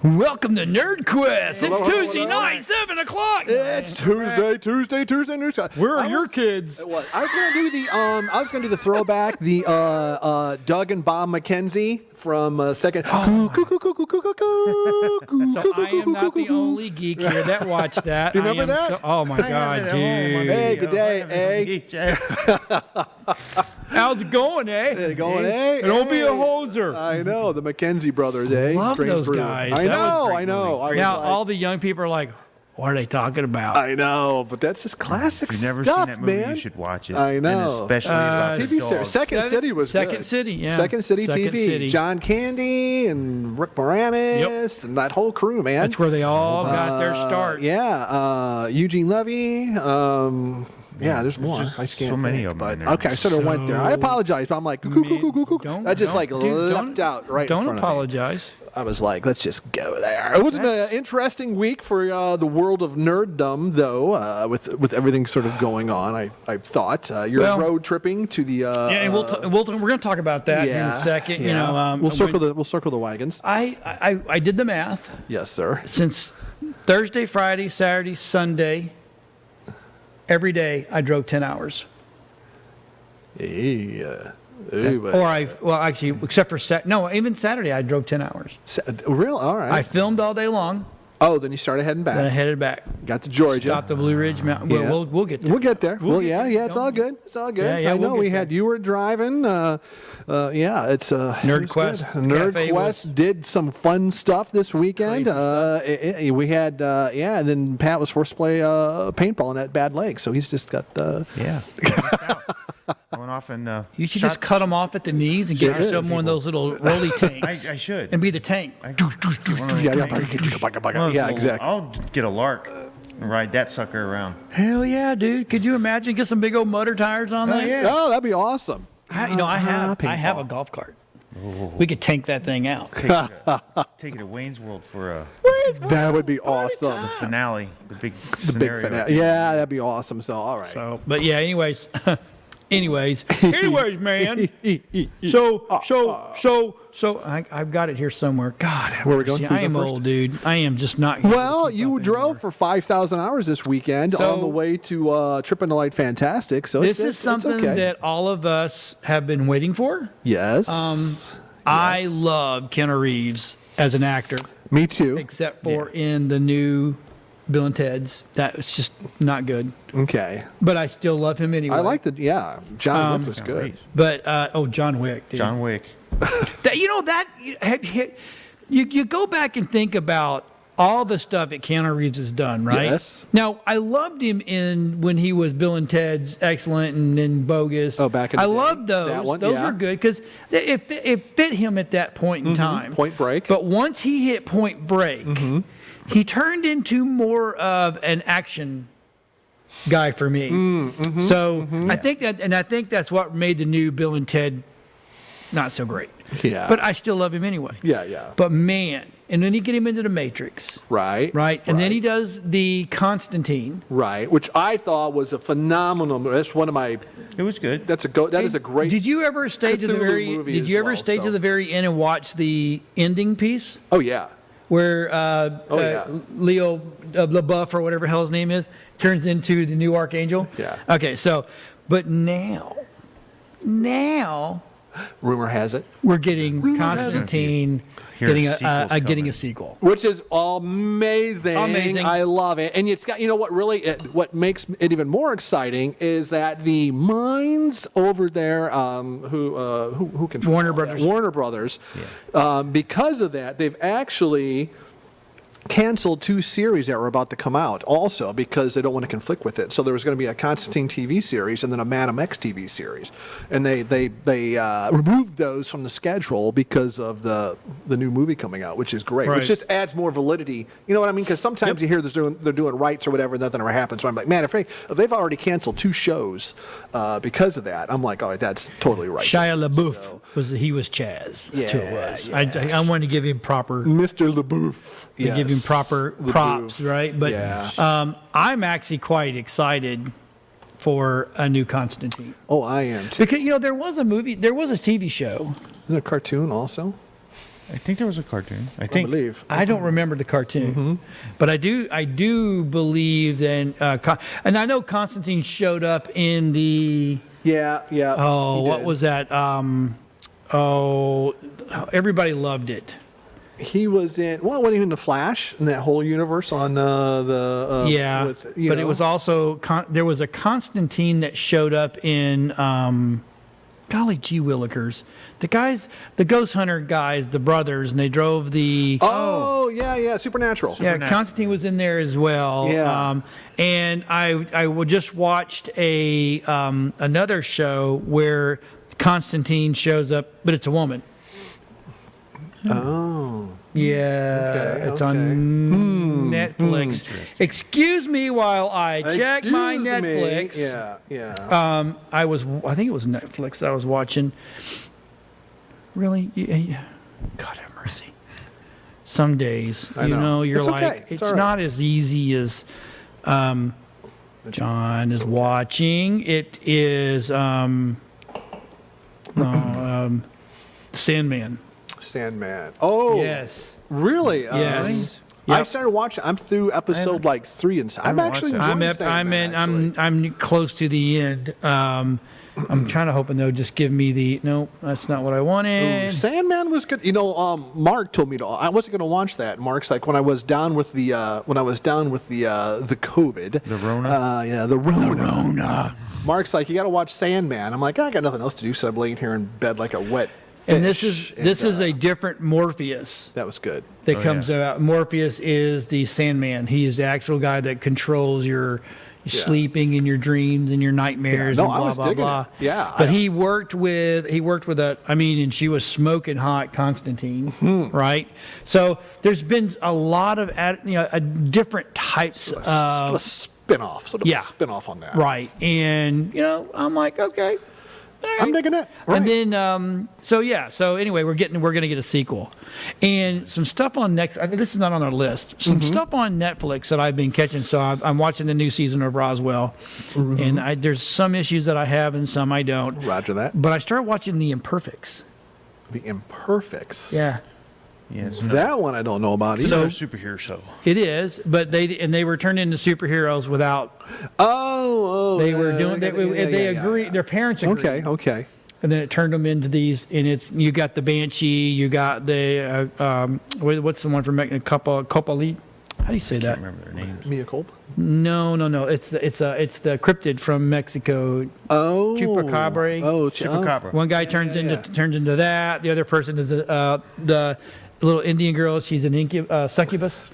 Welcome to NerdQuest. It's Tuesday night, 7 o'clock. It's Tuesday. Where are your kids? I was gonna do the throwback, the Doug and Bob McKenzie from second. So I am not the only geek here that watched that. Do you remember that? Oh my God, dude! Hey, good day, How's it going, eh? Don't be a hoser. I know the McKenzie brothers, eh? Love Strange those brew. guys. I know. Now all the young people are like, "What are they talking about?" I know, but that's just classic If you've never stuff, seen that movie, man. you should watch it. I know. And especially about the TV dogs. series. Second City was Second good. City, yeah. Second City Second TV. City. John Candy and Rick Moranis and that whole crew, man. That's where they all got their start. Eugene Levy. Yeah, there's more. just I just can't so many think, of them in but there. okay, I sort of went there. I apologize, but I'm like, I just leapt out right in Don't front apologize. of me. I was like, let's just go there. It was an interesting week for the world of nerddom, though, with everything sort of going on. I thought you're road tripping to the. And we're going to talk about that in a second. Yeah. You know, we'll circle the wagons. I did the math. Yes, sir. Since Thursday, Friday, Saturday, Sunday, every day I drove 10 hours. Yeah. Actually, except for even Saturday I drove 10 hours. Real? All right. I filmed all day long. Oh, then you started heading back. Then I headed back. Got to Georgia. Got the Blue Ridge Mountain. Yeah. We'll get there. We'll get there. It's all good. Yeah, I know we'll get there. you were driving. It's NerdQuest. NerdQuest did some fun stuff this weekend. We had and then Pat was forced to play paintball in that bad leg, so he's just got Going off and You should just cut them off at the knees and get yourself one of those little rolly tanks. I should. And be the tank. Yeah, exactly. I'll get a lark and ride that sucker around. Hell yeah, dude! Could you imagine get some big old mutter tires on that? Yeah. Oh, that'd be awesome. I have a golf cart. Oh. We could tank that thing out. Take it to Wayne's World for a That would be awesome. finale, the big Big finale. Yeah, that'd be awesome. So, all right. So, but yeah, anyways, man. So I've got it here somewhere. God, where are we going? I am old, dude. I am just not here. Well, you drove for 5,000 hours this weekend on the way to Trip and Delight Fantastic. So this is something that all of us have been waiting for. Yes. I love Keanu Reeves as an actor. Me too. Except for in the new Bill and Ted's. That's just not good. Okay. But I still love him anyway. I like John Wick was good. But, John Wick, dude. John Wick. You go back and think about all the stuff that Keanu Reeves has done, right? Yes. Now, I loved him when he was Bill and Ted's Excellent and then Bogus. Oh, back in the day. I loved those. That one, those were good because it fit him at that point in time. Point Break. But once he hit Point Break, he turned into more of an action guy for me. I think that's what made the new Bill and Ted not so great. Yeah. But I still love him anyway. Yeah. But man, and then you get him into the Matrix. Right. And then he does the Constantine. Right. Which I thought was a phenomenal movie. That's one of my. It was good. That is a great. Did you ever stay to the very? Did you ever stay to the very end and watch the ending piece? Oh yeah. Where Leo LaBeouf or whatever the hell his name is turns into the new Archangel. Yeah. Okay. So, but now. Rumor has it. We're getting Constantine getting a sequel, which is amazing. I love it, and it's got what makes it even more exciting is that the minds over there who control Warner Brothers, because of that, they've actually canceled 2 series that were about to come out also because they don't want to conflict with it. So there was going to be a Constantine TV series and then a Madam X TV series. And they removed those from the schedule because of the new movie coming out, which is great. Right. Which just adds more validity. You know what I mean? Because sometimes you hear they're doing rights or whatever and nothing ever happens. So I'm like, man, if they've already canceled 2 shows because of that, I'm like, all right, that's totally right. Shia LaBeouf was Chaz. Yeah, That's who it was. yeah. I wanted to give him proper Mr. LaBeouf. Give him proper props, right? But I'm actually quite excited for a new Constantine. Oh, I am too. Because there was a TV show. Isn't it a cartoon also? I think there was a cartoon. I I think. believe. I don't remember the cartoon, but I do believe that. And I know Constantine showed up in the. Yeah. Oh, he what did. was that? Everybody loved it. He was in, well, wasn't he in The Flash in that whole universe on the. Yeah, with, but you it know. was also there was a Constantine that showed up in. Golly gee willikers, the ghost hunter guys, the brothers, and they drove the. Oh, yeah, Supernatural. Yeah, Constantine was in there as well. Yeah. And I just watched another show where Constantine shows up, but it's a woman. Oh. Yeah, Okay, it's okay. on Netflix. Excuse me while I check my Excuse me. Netflix. Yeah. I think it was Netflix that I was watching. Really? Yeah. God have mercy. Some days, I know. you're It's like, okay. It's it's all right. not as easy as John is watching. It is Sandman. Sandman. Oh. Yes. Really? Yes. I Yep. started watching. I'm through episode like 3 and I'm haven't actually watched enjoying it. Sandman, actually. I'm close to the end. I'm kind of hoping they'll just give me the no. That's not what I wanted. Ooh, Sandman was good. Mark told me I wasn't going to watch that. Mark's like, when I was down with the COVID, The Rona? the Rona. Mark's like, you got to watch Sandman. I'm like, I got nothing else to do, so I'm laying here in bed like a wet fish. And this is a different Morpheus that was good. that comes out. Morpheus is the Sandman. He is the actual guy that controls your sleeping and your dreams and your nightmares Yeah, no, and I blah was blah digging blah. it. Yeah, but he worked with and she was smoking hot Constantine, right? So there's been a lot of different types Sort of of a spin-off. Sort of a spin-off on that. right, and I'm like, okay. All right. I'm digging it. Right. And then, so anyway, we're going to get a sequel, and some stuff on next. I think this is not on our list. Some stuff on Netflix that I've been catching. So I'm watching the new season of Roswell, and there's some issues that I have and some I don't. Roger that. But I started watching The Imperfects. The Imperfects. Yeah, Yes. That one I don't know about either. Another superhero show. it is. But they were turned into superheroes without. They They were doing. They agree. Their parents agreed. Okay. And then it turned them into these, and you got the Banshee, you got the what's the one from Coppola? How do you say I that? can't remember their names. Mia Culpa. No. It's the cryptid from Mexico. Oh. Chupacabra. Oh, Chupacabra. One guy turns into that. The other person is the little Indian girl. She's an succubus.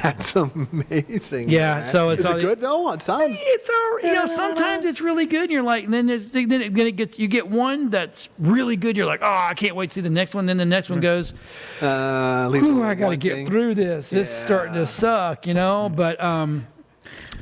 That's amazing. Yeah, man. so it's is all- it good though? It sounds. It's all sometimes it's really good. And you're like, and then you get one that's really good. You're like, oh, I can't wait to see the next one. Then the next one goes. Ooh, I got to get through this. This is starting to suck, But so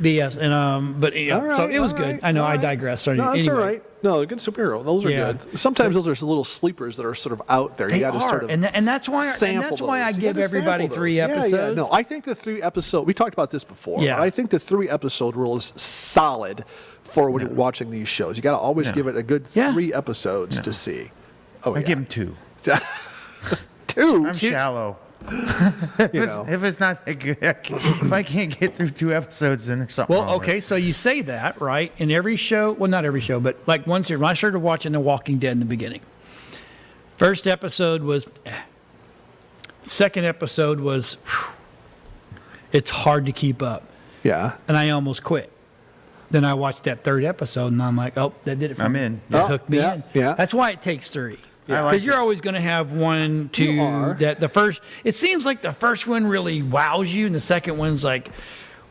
it was good. I know I digress. Sorry. No, that's anyway. all right. No, a good superhero. Those are Yeah. good. Sometimes those are little sleepers that are sort of out there. They You got to are, sort of and that's why sample I those. You give gotta everybody sample 3 those. episodes. Yeah. No, I think the 3 episode. We talked about this before. Yeah. But I think the 3 episode rule is solid for when you're watching these shows. You got to always give it a good 3 episodes to see. Oh, I give him 2. 2. I'm shallow. You know. If it's not that good, if I can't get through 2 episodes, then there's something Well, wrong with okay, it. so you say that, right? In every show, well, not every show, but like once when I started watching The Walking Dead in the beginning, first episode was, second episode was, it's hard to keep up, Yeah. and I almost quit. Then I watched that third episode, and I'm like, oh, that did it for I'm me. in. That Oh, hooked me yeah, in. yeah. That's why it takes 3. I like Because you're it. always going to have 1, 2. You are. That the first. It seems like the first one really wows you, and the second one's like,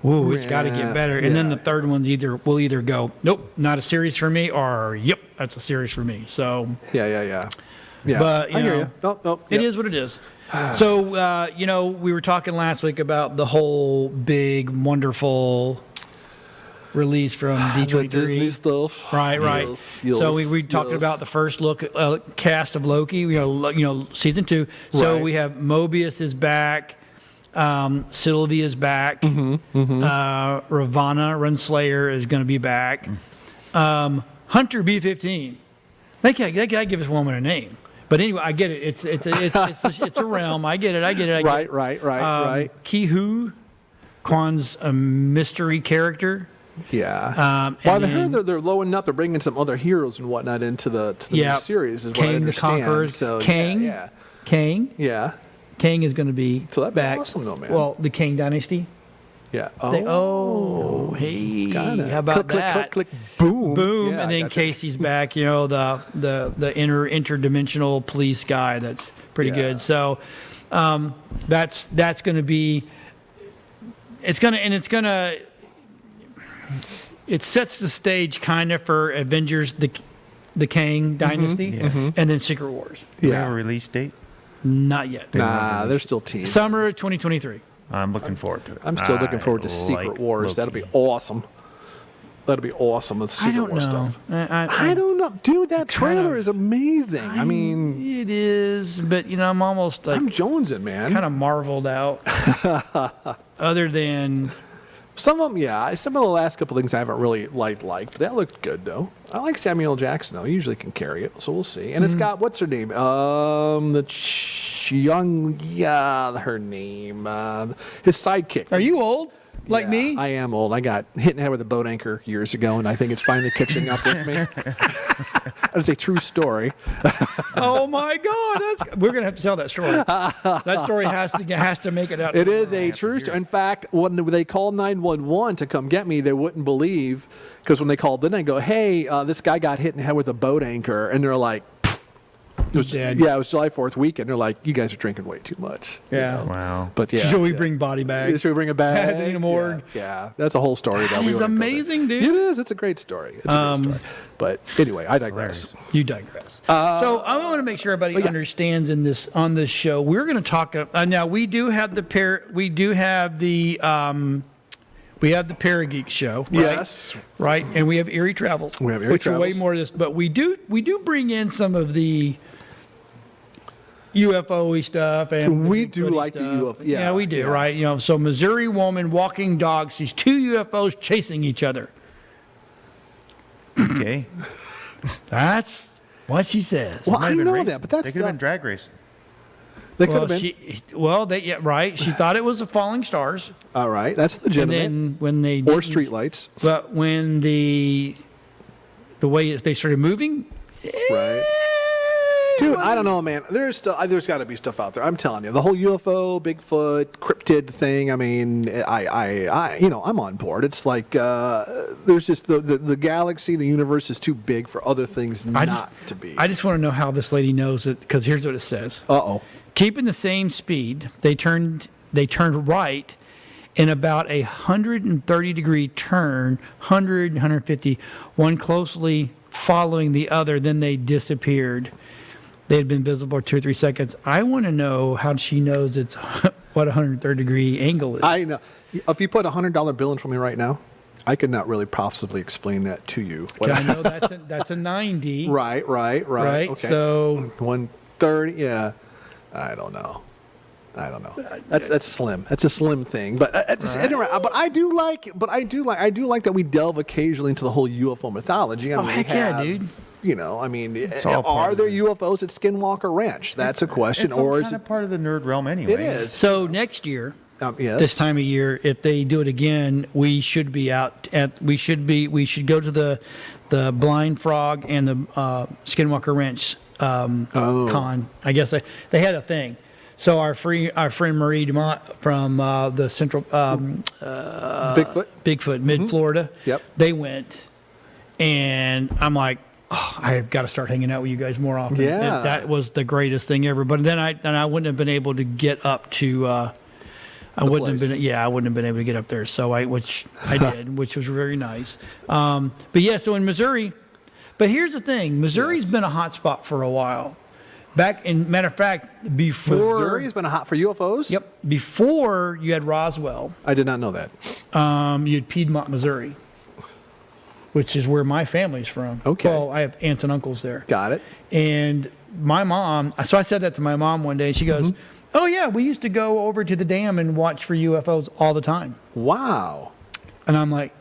"Whoa, it's got to Yeah, get better." And then yeah. the third one will either go, "Nope, not a series for me," or "Yep, that's a series for me." So, Yeah. But, I hear you you. know, No, it is what it is. So, we were talking last week about the whole big, wonderful release from The D23. Disney stuff. Right. Yes, So we talked yes. about the first look cast of Loki. Season 2. So Right. we have Mobius is back, Sylvie is back, Ravonna Renslayer is going to be back, Hunter B-15. They gotta give this woman a name But anyway, I get it. It's a realm. I get it. Right. Ki-Hu, Kwan's a mystery character. Yeah. Well, I heard they're loading up. They're bringing some other heroes and whatnot into the new series. Is what I Kang the understand. Conqueror. So, Kang. Yeah. Kang. Yeah. Kang is going to be So that'd be back. awesome, though, man. Well, the Kang Dynasty. Yeah. Hey, Got it. how about click, that? Click, click, boom. Boom, Yeah, and then gotcha. Casey's back. You know, the interdimensional police guy. That's pretty good. So that's going to be. It sets the stage kind of for Avengers, the Kang Dynasty, and then Secret Wars. Do we have Yeah. a release date? Not yet. Nah, they're still teasing. Summer of 2023. I'm looking forward to it. I'm still looking forward to Secret Wars. That'll be awesome. That'll be awesome with I Secret don't Wars know. stuff. I I don't know, dude. That trailer of- is amazing. I mean, it is, but I'm almost like I'm jonesing, man. kind of marveled out. Other than Some of them, yeah. Some of the last couple things I haven't really liked. But that looked good though. I like Samuel L. Jackson though. He usually can carry it, so we'll see. And it's got what's her name? Her name. His sidekick. are you old like Yeah, me? I am old. I got hit in the head with a boat anchor years ago, and I think it's finally catching up with me. That's a true story. Oh my God, we're gonna have to tell that story. That story has to make it out. It is a true story. In fact, when they called 911 to come get me, they wouldn't believe, because when they called, then I go, "Hey, this guy got hit in the head with a boat anchor," and they're like, it was July 4th weekend. They're like, "You guys are drinking way too much." Yeah. Wow. But yeah, Should we bring body bags? Should we bring a bag? In the morgue? Yeah, that's a whole story. That we is wouldn't go there. amazing, dude. It is. It's a great story. It's a great story. But anyway, I digress. You digress. So I want to make sure everybody understands on this show. We're going to talk. Now we do have the Parageek show. Right? Yes. Right, and we have Eerie Travels. We have Eerie which are way Travels. more of this, but we do bring in some of the UFO-y stuff, and We do Bigfoot-y like the stuff. UFO yeah, we do, yeah. right? So Missouri woman walking dog sees two UFOs chasing each other. Okay. That's what she says. Well, I Might have been know racing. that, but that's They could have been drag racing. they could have been. Right. She thought it was the falling stars, All right, that's and legitimate. then when they Or didn't- streetlights. But when the way they started moving, Right. Dude, I don't know, man. There's got to be stuff out there. I'm telling you, the whole UFO, Bigfoot, cryptid thing. I mean, I'm on board. It's like there's just the galaxy, the universe is too big for other things not to be. I just want to know how this lady knows it, because here's what it says. Uh-oh. Keeping the same speed, they turned right in about a 130-degree turn, 150, one closely following the other, then they disappeared. They had been visible for 2 or 3 seconds. I want to know how she knows it's what a 130-degree angle is. I know. If you put a $100 bill in for me right now, I could not really possibly explain that to you. I know that's a 90. Right. Right. Okay. So 130. Yeah. I don't know. That's slim. That's a slim thing. But but I do like that we delve occasionally into the whole UFO mythology. I mean, heck yeah, dude. I mean, all part are of there it. UFOs at Skinwalker Ranch? That's a question. It's Or kind is of part of the nerd realm anyway. it is? so next year, Yes. this time of year, if they do it again, we should be out at. We should go to the Blind Frog and the Skinwalker Ranch con. I guess they had a thing. So our friend Marie Dumont from the Central Bigfoot Mid Florida. Yep. They went, and I'm like, I've got to start hanging out with you guys more often. Yeah. That was the greatest thing ever. But then I wouldn't have been able to get up to. I wouldn't have been able to get up there. So which I did, which was very nice. But yeah, so in Missouri. But here's the thing: Missouri's been a hot spot for a while. Matter of fact, before Missouri's been hot for UFOs? Yep. Before you had Roswell, I did not know that. you had Piedmont, Missouri, which is where my family's from. Okay. Well, I have aunts and uncles there. Got it. And my mom, so I said that to my mom one day, and she goes, "Oh yeah, we used to go over to the dam and watch for UFOs all the time." Wow. And I'm like,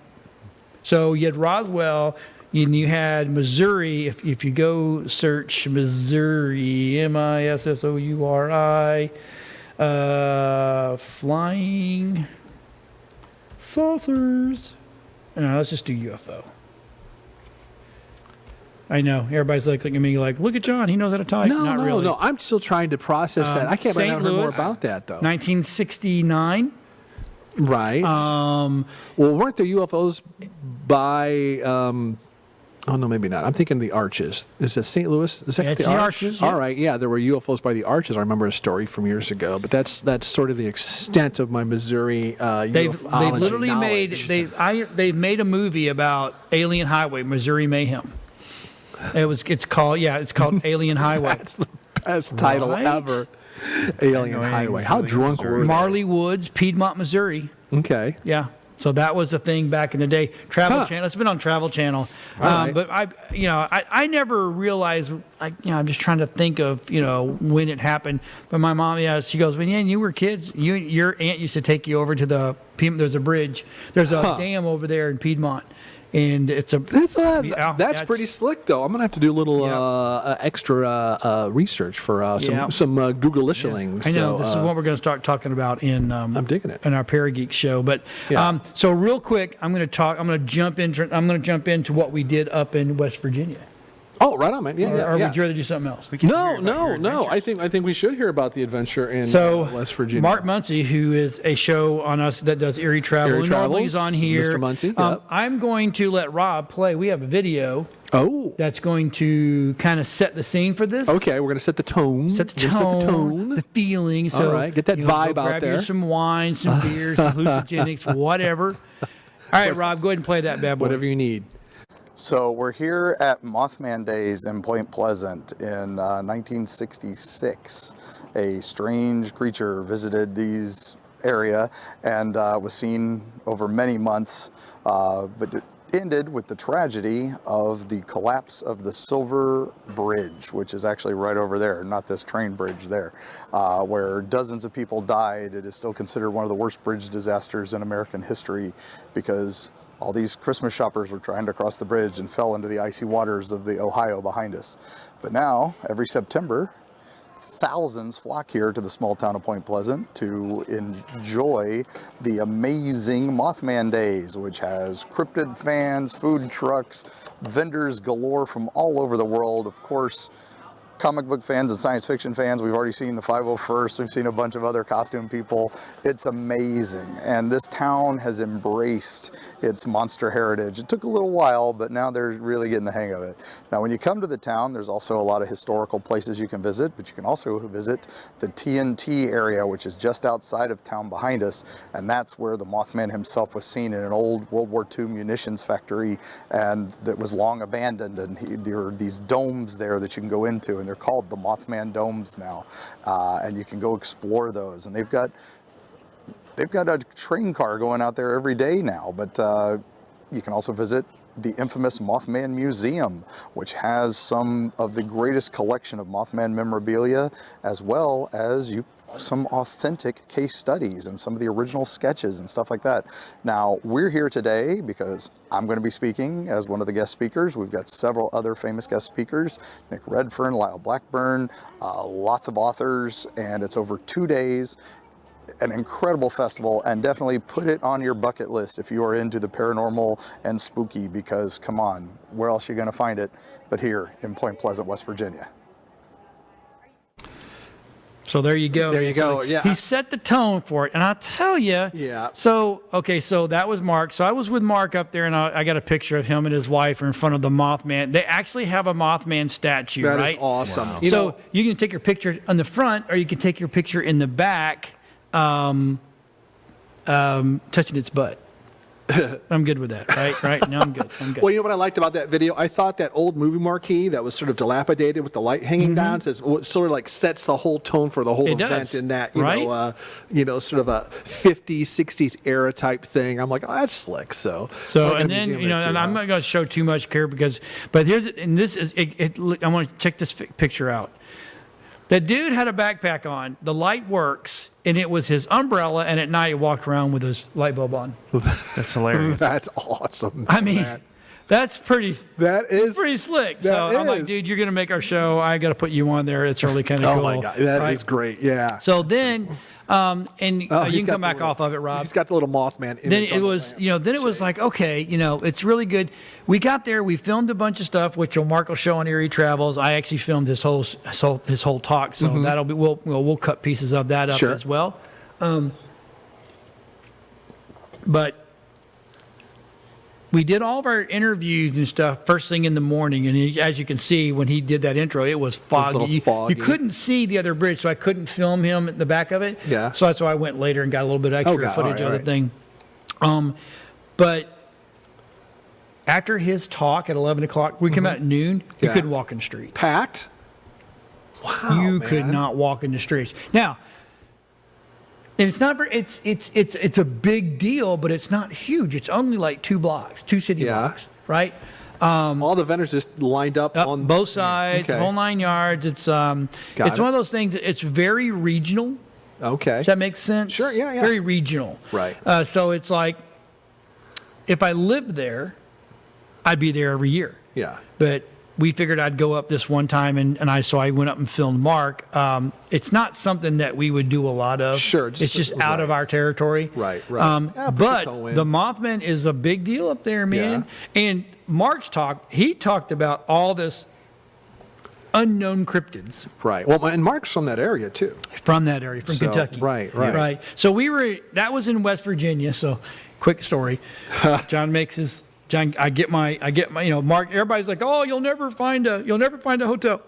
so you had Roswell, And you had Missouri. If you go search Missouri, Missouri, flying saucers. No, let's just do UFO. I know everybody's looking at me like, look at John. He knows how to type. No, Not no, really. no. I'm still trying to process that. I can't remember more about that though. 1969. Right. Well, weren't there UFOs by? Oh no, maybe not. I'm thinking the Arches. Is it St. Louis? Is that Yeah, the it's the Arches? Arches, yeah. All right. Yeah, there were UFOs by the Arches. I remember a story from years ago, but that's sort of the extent of my Missouri They've ufology literally knowledge. they've made a movie about Alien Highway, Missouri Mayhem. It's called Alien Highway. That's the best title Right? ever. Alien Highway. How drunk were they? Marley Woods, Piedmont, Missouri. Okay. Yeah. So that was a thing back in the day. Travel Channel. It's been on Travel Channel. Right. But I never realized. I'm just trying to think of when it happened. But my mom, she goes, when you were kids, your aunt used to take you over to the. There's a bridge. There's a dam over there in Piedmont. And it's a that's pretty slick, though. I'm gonna have to do a little extra research for some Google-ishing. I know this is what we're going to start talking about in. I'm digging it in our Parageek show. But so real quick, I'm going to jump into what we did up in West Virginia. Oh, right on, man. Or would you rather do something else? No. I think we should hear about the adventure in West Virginia. Mark Muncy, who is a show on us that does Erie Travel, Erie normally he's on here. Mr. Muncy, yep. I'm going to let Rob play. We have a video. Oh. That's going to kind of set the scene for this. Okay, we're going to set the tone. The feeling. So, all right, get that vibe go out grab there. You some wine, some beer, some hallucinogenics, whatever. All right, Rob, go ahead and play that bad boy. Whatever you need. So we're here at Mothman Days in Point Pleasant in 1966. A strange creature visited these area and was seen over many months, but it ended with the tragedy of the collapse of the Silver Bridge, which is actually right over there, not this train bridge there, where dozens of people died. It is still considered one of the worst bridge disasters in American history because all these Christmas shoppers were trying to cross the bridge and fell into the icy waters of the Ohio behind us. But now, every September, thousands flock here to the small town of Point Pleasant to enjoy the amazing Mothman Days, which has cryptid fans, food trucks, vendors galore from all over the world. Of course, comic book fans and science fiction fans. We've already seen the 501st. We've seen a bunch of other costume people. It's amazing. And this town has embraced its monster heritage. It took a little while, but now they're really getting the hang of it. Now, when you come to the town, there's also a lot of historical places you can visit, but you can also visit the TNT area, which is just outside of town behind us. And that's where the Mothman himself was seen in an old World War II munitions factory, and that was long abandoned. And there are these domes there that you can go into, and they're called the Mothman Domes now, and you can go explore those. And they've got a train car going out there every day now, but you can also visit the infamous Mothman Museum, which has some of the greatest collection of Mothman memorabilia, as well as some authentic case studies and some of the original sketches and stuff like that. Now, we're here today because I'm going to be speaking as one of the guest speakers. We've got several other famous guest speakers, Nick Redfern, Lyle Blackburn, lots of authors, and it's over 2 days. An incredible festival, and definitely put it on your bucket list if you are into the paranormal and spooky, because come on, where else are you going to find it but here in Point Pleasant, West Virginia? So there you go. There you go. Yeah. He set the tone for it, and I'll tell you. Yeah. So that was Mark. So I was with Mark up there, and I got a picture of him and his wife are in front of the Mothman. They actually have a Mothman statue, right? That is awesome. Wow. So you can take your picture on the front, or you can take your picture in the back, touching its butt. I'm good with that, right? No, I'm good. Well, you know what I liked about that video? I thought that old movie marquee that was sort of dilapidated with the light hanging down sort of like sets the whole tone for the whole event in that, sort of a 50s, 60s era type thing. I'm like, oh, that's slick. So and then, and I'm not going to show too much here but here's, and this is, I want to check this picture out. The dude had a backpack on, the light works, and it was his umbrella, and at night he walked around with his light bulb on. That's hilarious. That's awesome. I mean, That's pretty. That is pretty slick. That So I'm like, is. dude, you're gonna make our show. I got to put you on there. It's really kind of Oh cool. my God, that is right? great. Yeah. So then, and you he's can got come back the little- off of it, Rob. He's got the little Mothman. Then image it on the was, lamp. then it was like, okay, it's really good. We got there, we filmed a bunch of stuff, which Mark will show on Erie Travels. I actually filmed his whole talk, so that'll be we'll cut pieces of that up Sure. as well. But we did all of our interviews and stuff first thing in the morning, and as you can see, when he did that intro, it was foggy. little You foggy. couldn't see the other bridge, so I couldn't film him at the back of it. Yeah. So that's why I went later and got a little bit extra God, footage all of right, the thing. But after his talk at 11 o'clock, we came out at noon. You Yeah. couldn't walk in the streets. Packed. Wow. You could man. not walk in the streets. Now, and it's not very, it's a big deal, but it's not huge. It's only like 2 blocks, 2 city Yeah. blocks, right? All the vendors just lined up Up on both sides, Okay. whole 9 yards. It's it. one of those things. It's very regional. Okay. Does that make sense? Sure, yeah. Very regional. Right. So it's like, if I lived there, I'd be there every year. Yeah. But we figured I'd go up this one time, and I went up and filmed Mark. It's not something that we would do a lot of. Sure, It's just out of our territory. Right. Yeah, put your But toe in. the Mothman is a big deal up there, man. And Mark's he talked about all this unknown cryptids Right. Well, and Mark's from that area too. from that area, from So, Kentucky. right. Right. So that was in West Virginia. So quick story. I get my, Mark, everybody's like, oh, you'll never find a hotel.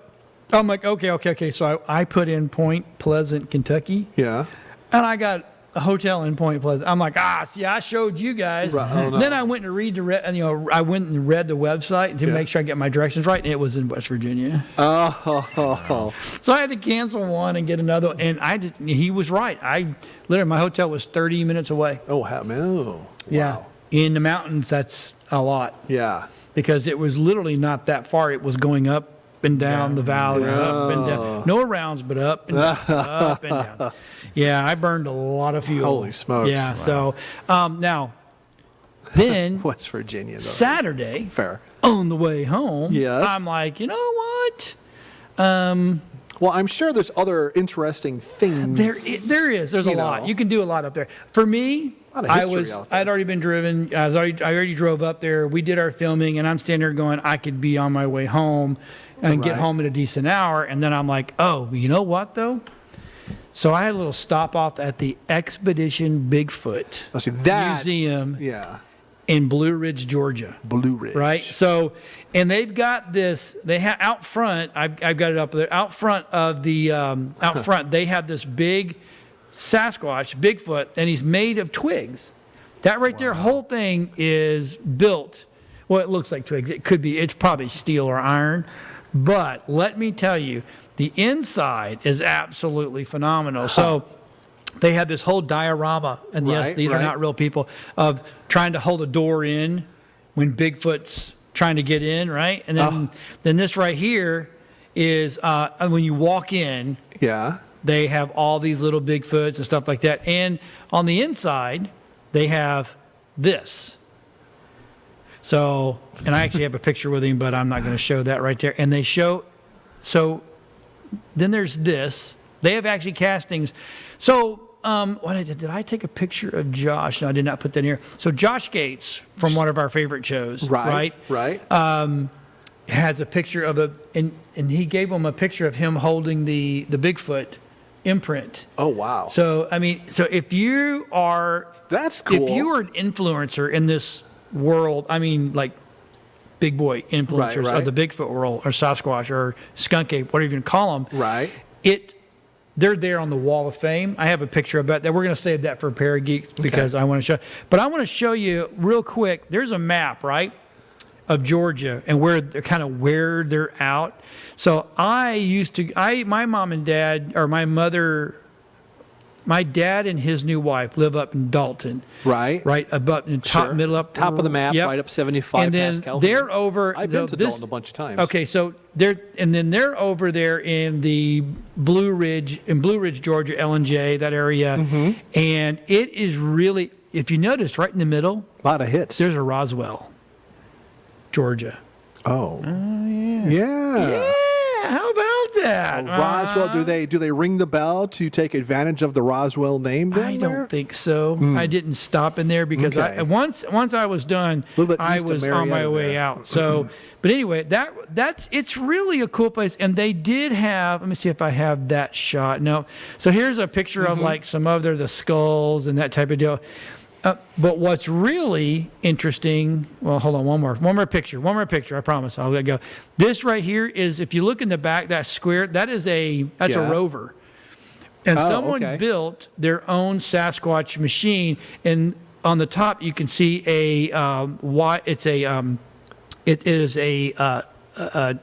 I'm like, okay. So I put in Point Pleasant, Kentucky, Yeah. and I got a hotel in Point Pleasant. I'm like, see, I showed you guys. Right, oh, no. Then I went to I went and read the website to Yeah. make sure I get my directions right, and it was in West Virginia. Oh. So I had to cancel one and get another one, and he was right. My hotel was 30 minutes away. Oh, man. Yeah. Wow. In the mountains, that's a lot Yeah. because it was literally not that far. It was going up and down the valley, up and down. No rounds, but up and down, up and down. Yeah, I burned a lot of fuel. Holy smokes. Yeah, so now, then West Virginia. Though. Saturday, Fair. on the way home, Yes. I'm like, you know what? Well, I'm sure there's other interesting things. There is. There's a You lot. know. You can do a lot up there. For me, A lot of history out there. I'd already been driven. I already drove up there. We did our filming, and I'm standing there going, I could be on my way home and get Right. home in a decent hour. And then I'm like, oh, you know what though? So I had a little stop off at the Expedition Bigfoot Let's see that. Museum Yeah. in Blue Ridge, Georgia. Blue Ridge. Right. So, and they've got this. They have out front. I've got it up there. Out front of the out front, they have this big Sasquatch, Bigfoot, and he's made of twigs. That right there, whole thing is built. Well, it looks like twigs. It could be. It's probably steel or iron. But let me tell you, the inside is absolutely phenomenal. So. They had this whole diorama, and yes, Right, these are right. not real people, of trying to hold a door in when Bigfoot's trying to get in, right? And then this right here is when you walk in, Yeah. they have all these little Bigfoots and stuff like that. And on the inside, they have this. So, and I actually have a picture with him, but I'm not going to show that right there. And they show, so then there's this. They have actually castings. So, did I take a picture of Josh? No, I did not put that in here. So Josh Gates from one of our favorite shows, Right. has a picture of and he gave him a picture of him holding the Bigfoot imprint. Oh, wow. So, I mean, if you are, That's cool. if you are an influencer in this world, I mean, like big boy influencers Right. of the Bigfoot world or Sasquatch or skunk ape, whatever you can call them. Right. They're there on the Wall of Fame. I have a picture of that. We're going to save that for Parageeks because I want to show. But I want to show you real quick. There's a map, right, of Georgia and where they're out. So my mom and dad, or my dad and his new wife live up in Dalton. Right. Right above in top Sure. middle up Top of the map, Yep. right up 75 And then Pascal. they're over. I've been to this- Dalton a bunch of times. Okay, so they're over there in the Blue Ridge, Georgia, L&J, that area, Mm-hmm. and it is really. If you notice, right in the middle, A lot of hits. there's a Roswell. Georgia. Oh. Yeah. How about that? Roswell, do they ring the bell to take advantage of the Roswell name then? I don't think so. I didn't stop in there because Okay. once I was done, Little bit I east of was on my Marietta way there. out. So, but anyway, it's really a cool place. And they did have. Let me see if I have that shot. No. So here's a picture of like some of the skulls and that type of deal. But what's really interesting, well, hold on, one more picture, I promise, I'll let go. This right here is, if you look in the back, that square, that's a rover. And someone built their own Sasquatch machine, and on the top you can see it is a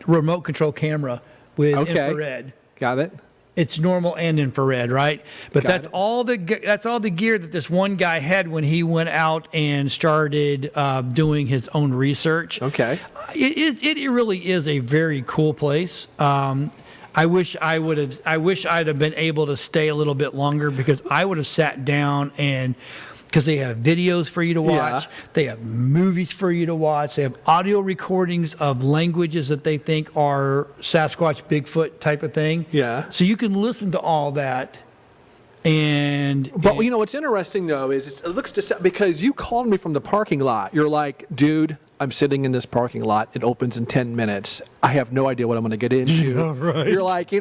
remote control camera with infrared. Got it. It's normal and infrared, right? But that's all the gear that this one guy had when he went out and started doing his own research. Okay. It really is a very cool place. I wish I'd have been able to stay a little bit longer, because I would have sat down and. Because they have videos for you to watch. Yeah. They have movies for you to watch. They have audio recordings of languages that they think are Sasquatch, Bigfoot type of thing. Yeah. So you can listen to all that. But you know what's interesting though is it looks because you called me from the parking lot. You're like, dude, I'm sitting in this parking lot. It opens in 10 minutes. I have no idea what I'm going to get into. Yeah, right. You're like,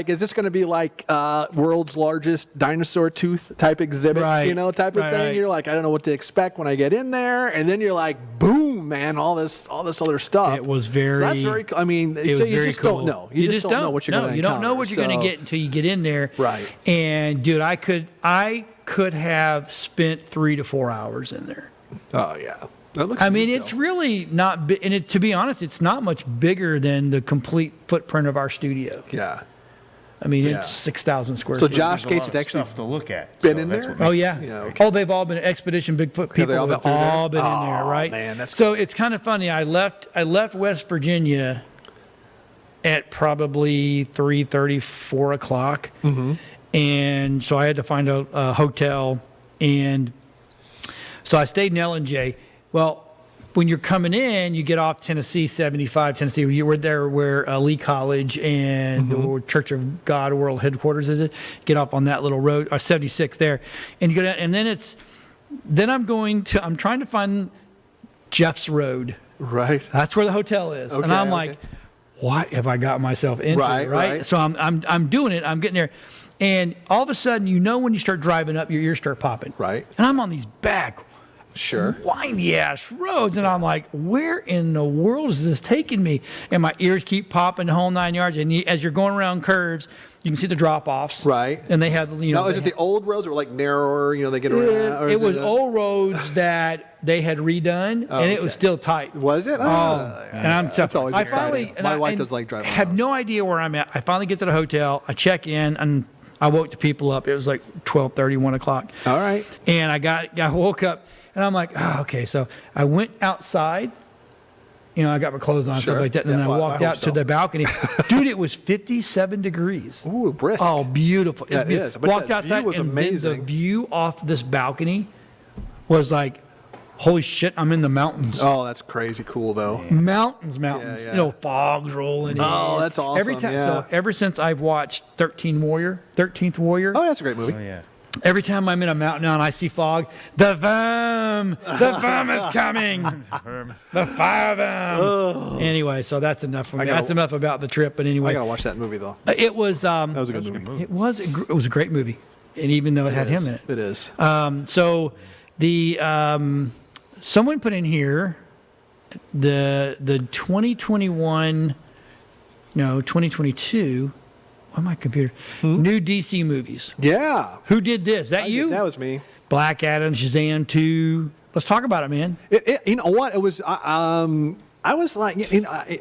is this going to be like world's largest dinosaur tooth type exhibit, right. Type of thing? Right. You're like, I don't know what to expect when I get in there. And then you're like, boom, man, all this other stuff. It was very. So that's very. I mean, it was so you very just cool. don't know. You just don't know what you're going to encounter. You don't know what you're going to get until you get in there. Right. And dude, I could have spent 3 to 4 hours in there. Oh yeah. I mean, it's really not, and to be honest, it's not much bigger than the complete footprint of our studio. Yeah. I mean, it's 6,000 square So feet. Josh There's a Gates lot has of actually stuff to look at. been So in that's there? what Oh makes yeah. it- Okay. Oh, they've all been Expedition Bigfoot people. they all been They've through there? all been in there, Oh, right? man, that's so it's kind of funny. I left West Virginia at probably 3:30, 4 o'clock, and so I had to find a hotel, and so I stayed in L&J. Well, when you're coming in, you get off Tennessee 75, Tennessee. You were there where Lee College and the Church of God World Headquarters is. Get off on that little road, or 76 there, and you go down. And then I'm trying to find Jeff's Road. Right. That's where the hotel is, and I'm like, what have I got myself into? Right. So I'm doing it. I'm getting there, and all of a sudden, when you start driving up, your ears start popping. Right. And I'm on these back windy ass roads, and I'm like, where in the world is this taking me? And my ears keep popping the whole 9 yards. And as you're going around curves, you can see the drop offs. Right. And they have, Now, is it the old roads or like narrower? They get around. Or it is was old roads that they had redone, and it was still tight. Was it? And I'm That's always exciting. My wife does like driving. Have no idea where I'm at. I finally get to the hotel. I check in, and I woke the people up. It was like 12:30, 1 o'clock. All right. And I woke up. And I'm like, oh, okay. So I went outside. I got my clothes on and stuff like that. And then I walked out to the balcony. Dude, it was 57 degrees. Ooh, brisk. Oh, beautiful. That is. But Walked that outside, view was and amazing. then the view off this balcony was like, holy shit, I'm in the mountains. Oh, that's crazy cool, though. Mountains. Yeah. Fog's rolling in. Oh, that's awesome. Every time. Yeah. So ever since I've watched 13th Warrior. Oh, that's a great movie. Oh, yeah. Every time I'm in a mountain and I see fog, the verm is coming. The fire verm. Anyway, so that's enough for me. That's enough about the trip. But anyway, I gotta watch that movie though. It was. That was a good movie. It was a great movie, and even though it had him in it. It is. So the someone put in here the 2022. On my computer, new DC movies. Yeah. Who did this? That you? That was me. Black Adam, Shazam 2. Let's talk about it, man. You know what? It was. I was like, I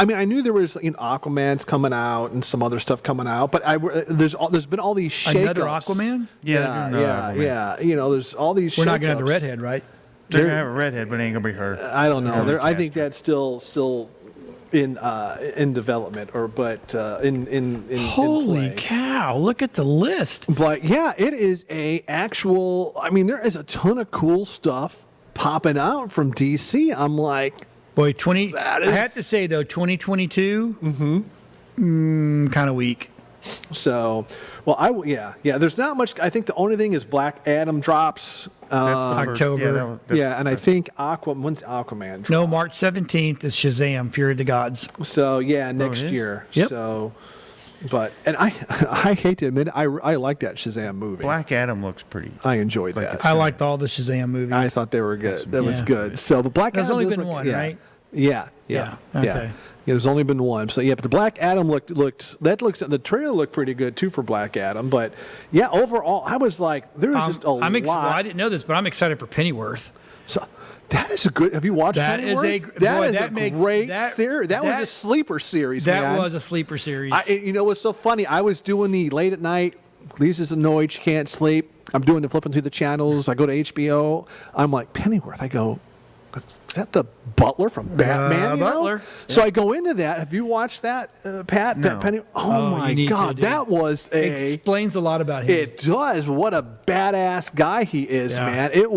mean, I knew there was Aquaman's coming out and some other stuff coming out, but there's been all these shakeups. Another Aquaman? Yeah. There's all these. We're not gonna have shakeups. the redhead, right? They're gonna have a redhead, but it ain't gonna be her. I don't know. They're I think that's still in development, in Holy play. cow! Look at the list. But yeah, it is a actual. I mean, there is a ton of cool stuff popping out from DC. I'm like, Boy, I have to say though, 2022, kind of weak. So, well, yeah. There's not much. I think the only thing is Black Adam drops. October. And I think when's Aquaman drop? No, March 17th is Shazam, Fury of the Gods. So yeah, next year. Yep. So, and I hate to admit it, I like that Shazam movie. Black Adam looks pretty. I enjoyed that. I liked all the Shazam movies. I thought they were good. That was good. So, but Black There's Adam only been one, right? Yeah. Okay. Yeah, there's only been one. So yeah, but the Black Adam the trailer looked pretty good too for Black Adam. But yeah, overall, I was like, there was just a lot. Well, I didn't know this, but I'm excited for Pennyworth. So that is a good. Have you watched Pennyworth? That is a great series. That was a sleeper series. That was a sleeper series. You know what's so funny? I was doing the late at night. Lisa's annoyed; she can't sleep. I'm doing the flipping through the channels. I go to HBO. I'm like Pennyworth. I go, is that the butler from Batman? Butler. Yeah. So I go into that. Have you watched that, Pat? No. That Penny? Oh my God, that was explains a lot about him. It does. What a badass guy he is, man. It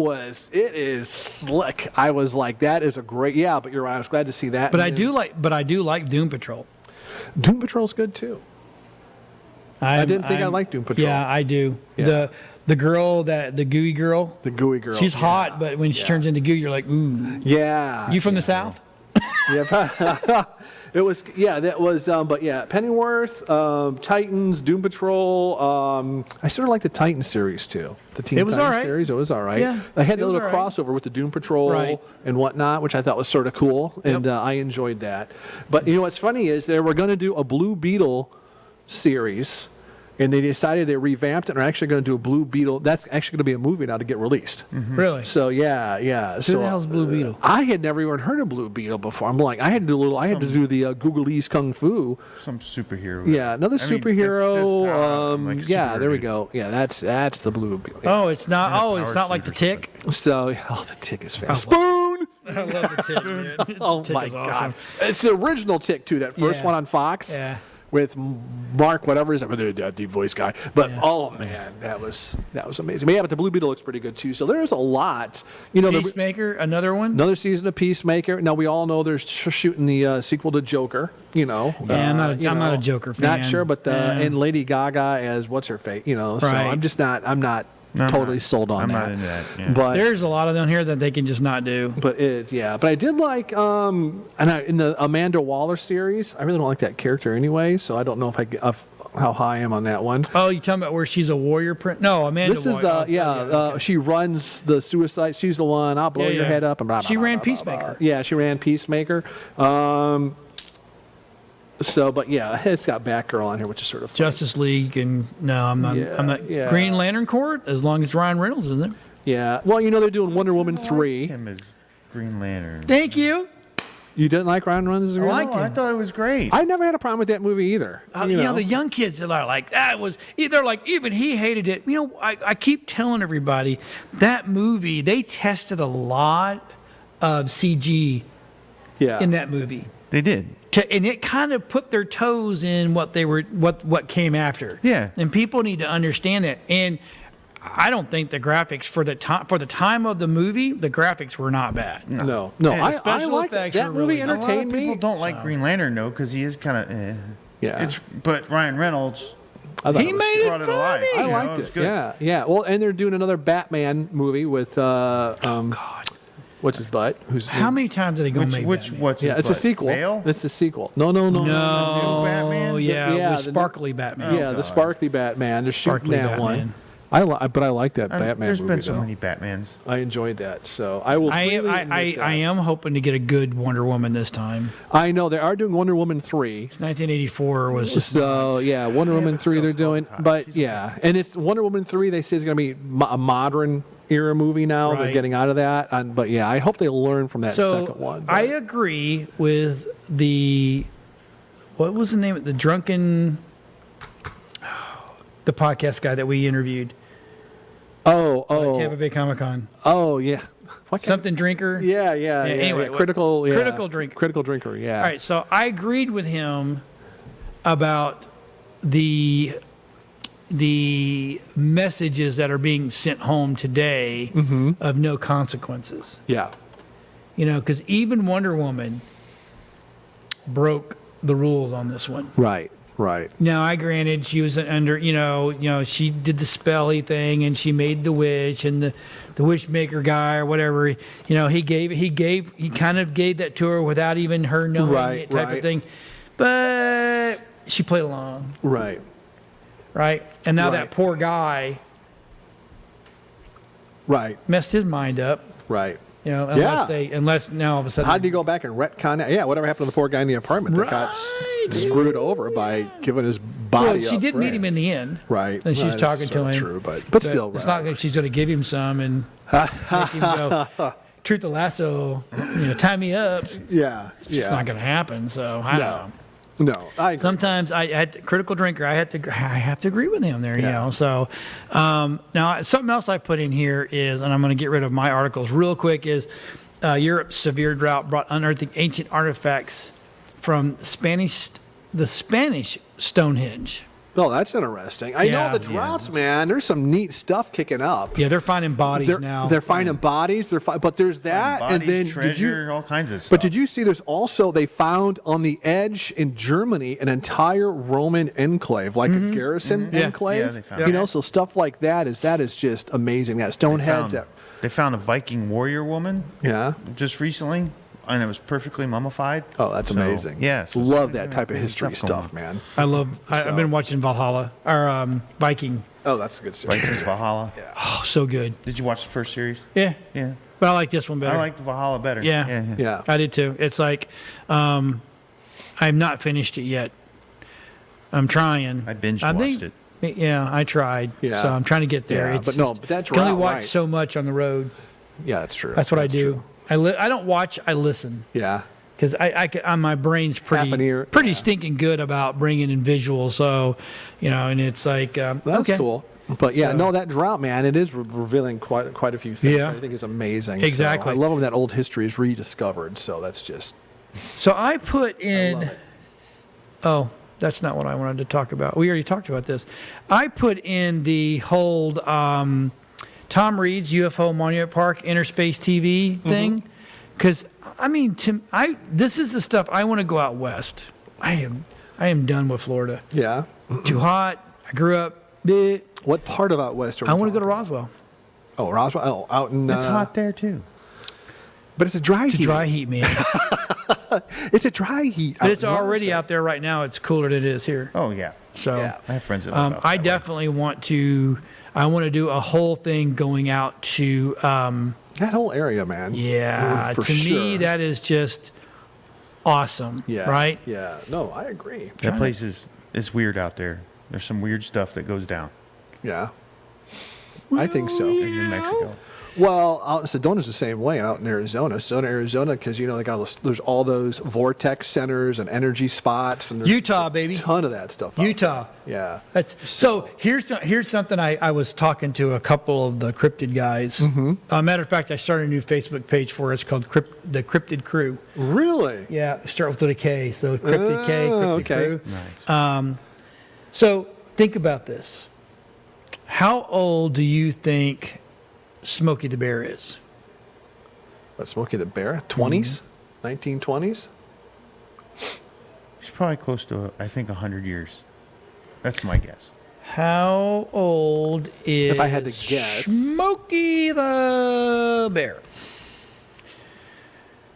is slick. I was like, that is a great. Yeah, but you're right. I was glad to see that. But I do like Doom Patrol. Doom Patrol's good too. I didn't think I liked Doom Patrol. Yeah, I do. Yeah. The girl, the gooey girl. The gooey girl. She's hot, but when she turns into goo, you're like, ooh. Yeah. You from the South? Yeah. It was, that was, but yeah, Pennyworth, Titans, Doom Patrol. I sort of like the Titans series too. The Teen Titans series. It was all right. Yeah, I had a little crossover with the Doom Patrol and whatnot, which I thought was sort of cool, and I enjoyed that. But you know what's funny is they were going to do a Blue Beetle series. And they decided they revamped it and are actually going to do a Blue Beetle. That's actually going to be a movie now to get released. Mm-hmm. Really? So yeah. Who the hell's Blue Beetle? I had never even heard of Blue Beetle before. I'm like, I had to do the Googleese Kung Fu. Some superhero. Yeah, another superhero. There we go. Yeah, that's the Blue Beetle. Yeah. Oh, it's not. It's not like the Tick. So the Tick is fast. Spoon. I love the Tick. Man. Oh my God! It's the original Tick too. That first one on Fox. Yeah. With Mark, whatever his deep voice guy, but oh man, that was amazing. But the Blue Beetle looks pretty good too. So there's a lot. Peacemaker, another one, another season of Peacemaker. Now we all know they're shooting the sequel to Joker. I'm not a Joker fan. Not sure, but and Lady Gaga as what's her fate. So I'm just not. I'm not. Totally sold on that. I'm not into that. Yeah. But there's a lot of them here that they can just not do. But But I did like in the Amanda Waller series. I really don't like that character anyway, so I don't know how high I am on that one. Oh, you talking about where she's a warrior prince? No, Amanda. This is she runs the suicide. She's the one. I'll blow your head up and blah. She ran Peacemaker. Yeah, she ran Peacemaker. So, but it's got Batgirl on here, which is sort of funny. Justice League, and no, I'm not. I'm not. Green Lantern Corps, as long as Ryan Reynolds is in it. Yeah. Well, they're doing Wonder Woman 3. Him as Green Lantern. Thank you. You didn't like Ryan Reynolds as Green Lantern? I thought it was great. I never had a problem with that movie either. The young kids are like, that was. They're like, even he hated it. I keep telling everybody that movie. They tested a lot of CG. In that movie. They did. And it kind of put their toes in what came after. Yeah. And people need to understand that. And I don't think the graphics for the time of the movie, the graphics were not bad. No. I like that movie. Entertained me. People don't like Green Lantern though, because he is kind of. Yeah. But Ryan Reynolds. He made it funny. I liked it. Yeah. Well, and they're doing another Batman movie with. God. What's his butt? How many times are they going to make What's his it's butt? a sequel. Bale? It's a sequel. No. The new Batman? The sparkly Batman. The sparkly Batman. They're shooting that one. But I like that Batman There's movie. There's been so many Batmans. I enjoyed that. So I will. I am hoping to get a good Wonder Woman this time. I know they are doing Wonder Woman 3. 1984 was just. So Wonder Woman 3 they're doing, but and it's Wonder Woman 3. They say it's going to be a modern era movie now. Right. They're getting out of that, but I hope they learn from that second one. But. I agree with what was the name of the drunken, the podcast guy that we interviewed. Tampa Bay Comic-Con. Oh yeah. Something drinker. Yeah. Anyway, critical drinker. Critical drinker. Yeah. All right, so I agreed with him about the messages that are being sent home today of no consequences. Yeah. You know, because even Wonder Woman broke the rules on this one. Right. Right. Now, I granted she was under, she did the spelly thing and she made the wish, and the wish maker guy or whatever, he kind of gave that to her without even her knowing it type of thing. But she played along. Right. Right. And now that poor guy messed his mind up. Right. You know, unless now all of a sudden. How did you go back and retcon that? Yeah, whatever happened to the poor guy in the apartment that got screwed over by giving his body Well, she did meet him in the end. Right. And she's talking to him. True, but still. It's not like she's going to give him some and make him go, truth the lasso, tie me up. Yeah. It's just not going to happen. So I don't know. No, I agree. Sometimes I had critical drinker. I have to agree with him there. You know. So now something else I put in here is, and I'm going to get rid of my articles real quick. Is Europe's severe drought brought unearthing ancient artifacts from the Spanish Stonehenge. Oh, that's interesting. I know the droughts, man. There's some neat stuff kicking up. Yeah, they're finding bodies now. They're finding bodies. But there's that, bodies, and then treasure, all kinds of stuff. But did you see? There's also they found on the edge in Germany an entire Roman enclave, like a garrison enclave. Yeah, they found so stuff like that is just amazing. That Stonehenge. They found a Viking warrior woman. Yeah. Just recently. And it was perfectly mummified. Oh, that's amazing. Yeah. So love that type of history stuff, man. I've been watching Valhalla, or Viking. Oh, that's a good series. Vikings Valhalla. Yeah. Oh, so good. Did you watch the first series? Yeah. Yeah. But I like this one better. I like the Valhalla better. Yeah. I did too. It's like, I've not finished it yet. I'm trying. I binge watched it. Yeah, I tried. Yeah. So I'm trying to get there. Yeah, but that's you can only right. watch so much on the road. Yeah, that's true. That's what I do. I don't watch. I listen. Yeah. Because my brain's pretty stinking good about bringing in visuals. So, and it's like that's cool. But that drought, man, it is revealing quite a few things. Yeah. I think it's amazing. Exactly. So I love when that old history is rediscovered. So that's just. So I put in. Oh, that's not what I wanted to talk about. We already talked about this. I put in the whole Tom Reed's UFO Monument Park Interspace TV thing, because this is the stuff I want to go out west. I am done with Florida. Yeah. Too hot. I grew up. What part of out west? I want to go to Roswell. Oh, Roswell. Oh, out in. It's hot there too. But it's a dry heat. It's a dry heat, man. It's a dry heat. But it's already out there right now. It's cooler than it is here. Oh yeah. So I have friends that live out that I definitely want to. I want to do a whole thing going out to that whole area, man. Yeah, for to me that is just awesome. Yeah. Right? Yeah. No, I agree. That place is weird out there. There's some weird stuff that goes down. Yeah. I think so. In New Mexico. Well, out in Sedona's the same way out in Arizona. Arizona, because they got there's all those vortex centers and energy spots, and there's Utah, baby, a ton of that stuff. Utah, yeah. So here's something I was talking to a couple of the cryptid guys. Matter of fact, I started a new Facebook page for it. It's called the Cryptid Crew. Really? Yeah, start with a K. So Cryptid K, Cryptid Crew. Nice. So think about this. How old do you think Smokey the Bear is? What, Smokey the Bear? 20s? 1920s? He's probably close to, I think, 100 years. That's my guess. How old is if I had to guess, Smokey the Bear?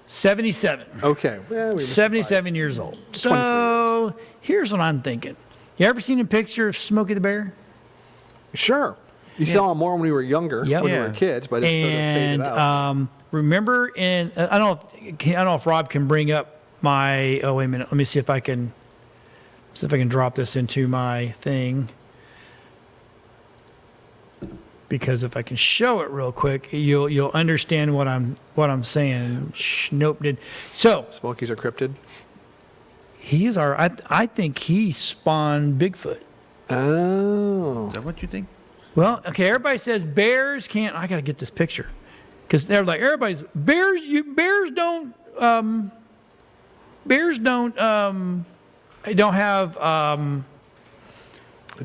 77. Okay. Yeah, 77 years old. So here's what I'm thinking. You ever seen a picture of Smokey the Bear? Sure. You saw him more when we were younger, when we were kids, but it's sort of faded out. Remember I don't know if Rob can bring up my. Oh wait a minute. Let me see if I can drop this into my thing. Because if I can show it real quick, you'll understand what I'm saying. Nope. So Smokies are cryptid. He is I think he spawned Bigfoot. Oh. Is that what you think? Well, okay, everybody says bears can't. I got to get this picture. Because they're like, everybody's, bears don't have,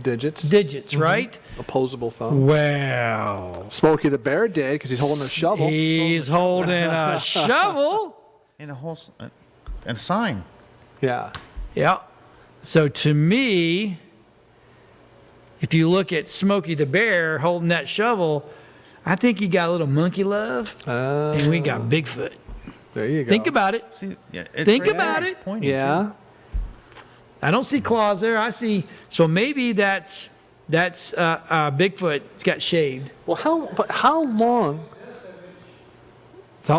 Digits, right? Opposable thumb. Well, Smokey the Bear did because he's holding a shovel. He's holding a shovel. And a sign. Yeah. Yeah. So to me, if you look at Smokey the Bear holding that shovel, I think he got a little monkey love, and we got Bigfoot. There you go. Think about it. See, yeah, Think about it. Yeah. I don't see claws there. I see. So maybe that's Bigfoot. It's got shaved. Well, how long?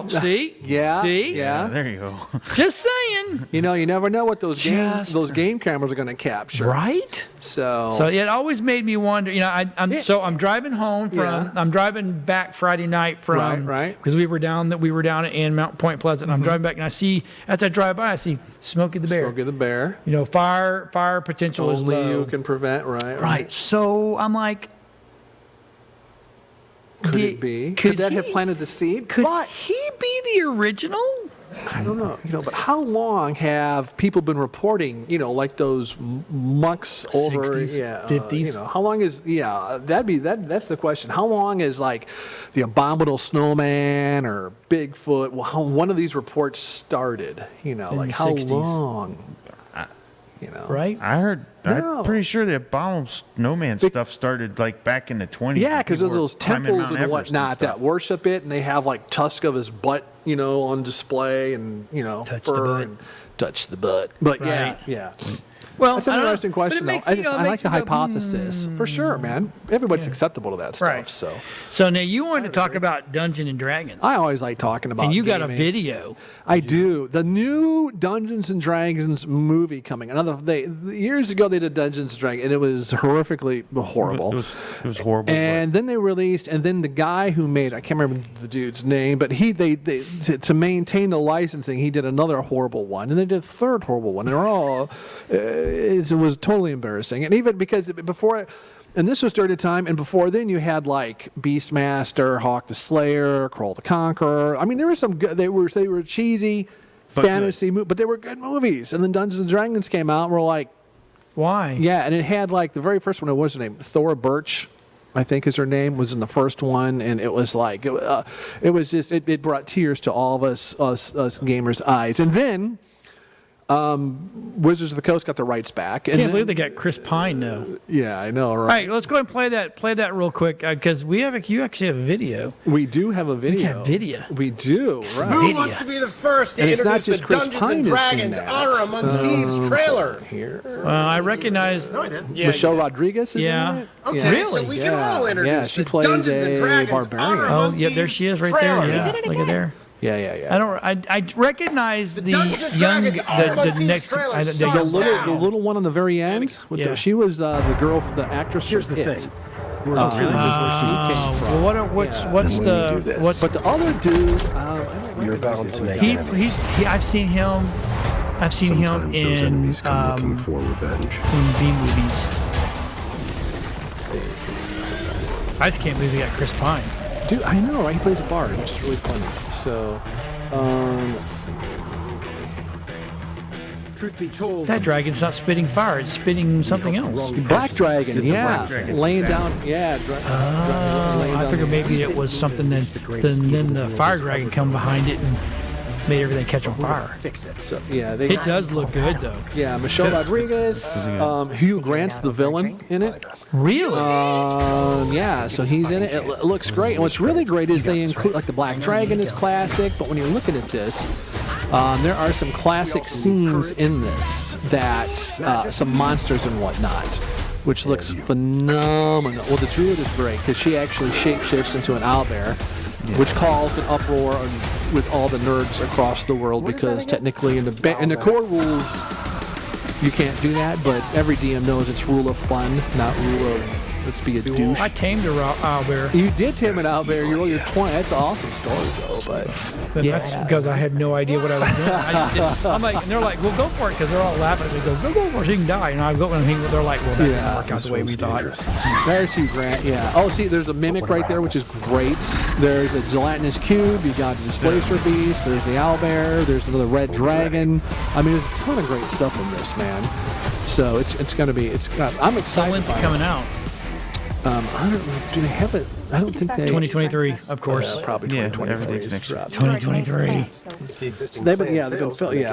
See? Yeah. See? Yeah. There you go. Just saying. You never know what those game cameras are going to capture. Right? So it always made me wonder. I'm driving home from. Yeah. I'm driving back Friday night from. Right. Because we were down in Mount Point Pleasant. And I'm driving back, and I see as I drive by, I see Smokey the Bear. Smokey the Bear. Fire potential is Only low. you can prevent. Right. So I'm like. Could it be? Could that have planted the seed? Could he be the original? I don't know. But how long have people been reporting? Like those mucks over 60s, 50s. How long is that's the question. How long is like the abominable snowman or Bigfoot? Well, one of these reports started. Like how 60s. long? Right. I heard. No. I'm pretty sure the abominable snowman stuff started like back in the 20s. Yeah, because People there's those were climbing temples Mount and Everest whatnot stuff. that worship it, and they have like tusk of his butt, on display, and Touch the fur butt. and touch the butt. But Right. yeah. Well, That's an I don't know, interesting but question, it though. makes, I you know, it like makes the me go, hypothesis. For sure, man. Everybody's acceptable to that stuff. Right. So now you wanted to talk about Dungeons and Dragons, I always like talking about and you got a gaming. video. I do. The new Dungeons and Dragons movie coming. Years ago they did Dungeons and Dragons, and it was horrifically horrible. It was horrible. And then they released, and then the guy who made, I can't remember the dude's name, but to maintain the licensing, he did another horrible one, and they did a third horrible one. They're all, it was totally embarrassing. And even because before, and this was during the time, and before then you had like Beastmaster, Hawk the Slayer, Kroll the Conqueror. I mean, there were some good, they were cheesy fantasy movies, but they were good movies. And then Dungeons and Dragons came out, and we're like, Why? yeah, and it had like the very first one. What was her name? Thora Birch, I think is her name, was in the first one, and it was like it was just it brought tears to all of us gamers' eyes. And then Wizards of the Coast got the rights back. And Can't believe they got Chris Pine now. Yeah, I know, All right? right, let's go ahead and play that real quick because you actually have a video. We do have a video. We have video. We do, right? Who wants to be the first to And it's not introduce the just Chris Dungeons Pine and is in Dragons that. Honor Among Thieves trailer? Here. I recognize. No, I didn't. Yeah, Michelle Rodriguez is Yeah. in it? Okay, Yeah. Really? so we can Yeah. all introduce Yeah, she the plays Dungeons and a Dragons barbarian. Honor Oh, Among yeah, Thieves there she is right trailer. there. Yeah, look at there. Yeah. I recognize the Dungeons and young, Dragons Honor Among the Thieves next, trailer the starts young, now. The little one on the very end. Yeah. She was the girl, the actress. Here's the from It. thing. Where she came from. well, what's And when you do the this- what's But the other dude, I don't You're recognize bound him. to make he, enemies. I've seen him Sometimes those in enemies come looking for revenge. some B movies. Let's see. I just can't believe they got Chris Pine. Dude, I know, right? He plays a bard, which is really funny. So, let's see. Truth be told, That dragon's not spitting fire; it's spitting something else. Black Dragon, It's a yeah. black dragon. Laying down, yeah. I figured maybe it was something then the fire dragon come behind it and made everything catch on fire. fix it. So, yeah, they, It does look good though. yeah, Michelle Rodriguez, Hugh Grant's the villain in it. Really? Yeah, so he's in it. It looks great. And what's really great is they include, like, the Black Dragon is classic, but when you're looking at this, there are some classic scenes in this that, some monsters and whatnot, which looks phenomenal. Well, the druid is great because she actually shapeshifts into an owlbear, which caused an uproar with all the nerds across the world because technically in the core rules, you can't do that, but every DM knows it's rule of fun, not rule of Let's be a douche. I tamed a owlbear. You did tame an owlbear. You're only 20. That's an awesome story, though. But That's because I had no idea what I was doing. I just didn't. I'm like, and they're like, well, go for it, because they're all laughing. They go for it, so you can die. And I go and they're like, well, that didn't work out the way we thought. There's Hugh Grant, yeah. Oh, see, there's a mimic right there, which is great. There's a gelatinous cube. You got a displacer beast. There's the owlbear. There's another red dragon. I mean, there's a ton of great stuff in this, man. So it's going to be. I'm excited. So when's it coming out? I don't know. Do they have it? I don't think they. 2023, of course. Probably 2023. everything's next year. 2023. They've been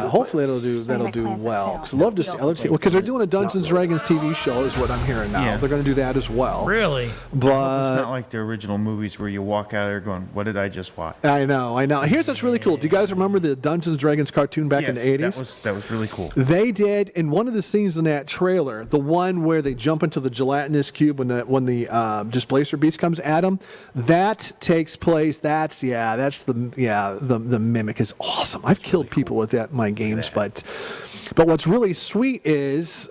hopefully that'll do well. Cause I love to see. Because they're doing a Dungeons and Dragons TV show, is what I'm hearing now. Yeah. They're going to do that as well. Really? But It's not like the original movies where you walk out of there going, "What did I just watch?" I know. Here's what's really cool. Do you guys remember the Dungeons and Dragons cartoon back in the 80s? That was really cool. They did in one of the scenes in that trailer, the one where they jump into the gelatinous cube when the displacer beast comes at them. That takes place. That's the mimic is awesome. I've killed people with that in my games, but what's really sweet is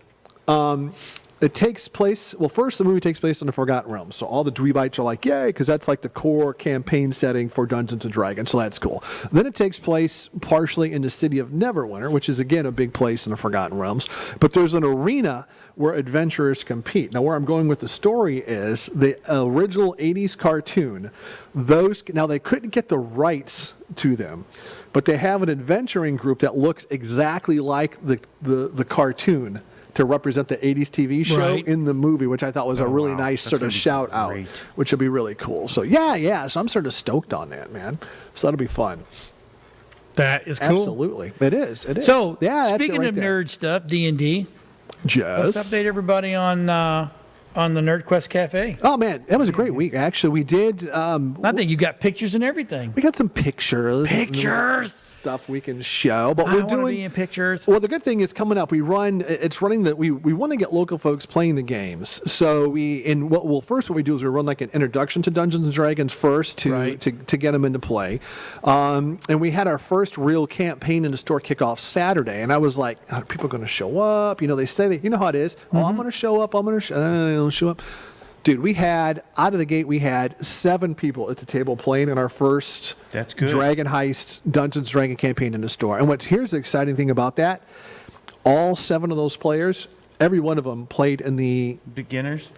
it takes place. Well, first the movie takes place in the Forgotten Realms, so all the Dweebites are like, yay, because that's like the core campaign setting for Dungeons and Dragons, so that's cool. Then it takes place partially in the city of Neverwinter, which is again a big place in the Forgotten Realms. But there's an arena where adventurers compete. Now, where I'm going with the story is the original 80s cartoon. Now they couldn't get the rights to them, but they have an adventuring group that looks exactly like the cartoon to represent the 80s TV show in the movie, which I thought was a really nice sort of shout out, which would be really cool. So so I'm sort of stoked on that, man. So that'll be fun. That is cool. Absolutely. It is. So, that's speaking of nerd stuff, D&D, just let's update everybody on the NerdQuest Cafe. Oh, man, that was a great week. Actually, we did. I think you got pictures and everything. We got some pictures. Stuff we can show, but we're doing be in pictures. Well, the good thing is coming up. We want to get local folks playing the games. So what we do is we run like an introduction to Dungeons and Dragons first to get them into play, and we had our first real campaign in the store kickoff Saturday. And I was like, are people going to show up? They say you know how it is. Mm-hmm. Oh, I'm going to show up. I'll show up. Dude, out of the gate, we had 7 people at the table playing in our first Dragon Heist Dungeons & Dragons campaign in the store. And here's the exciting thing about that. All 7 of those players, every one of them played in the beginners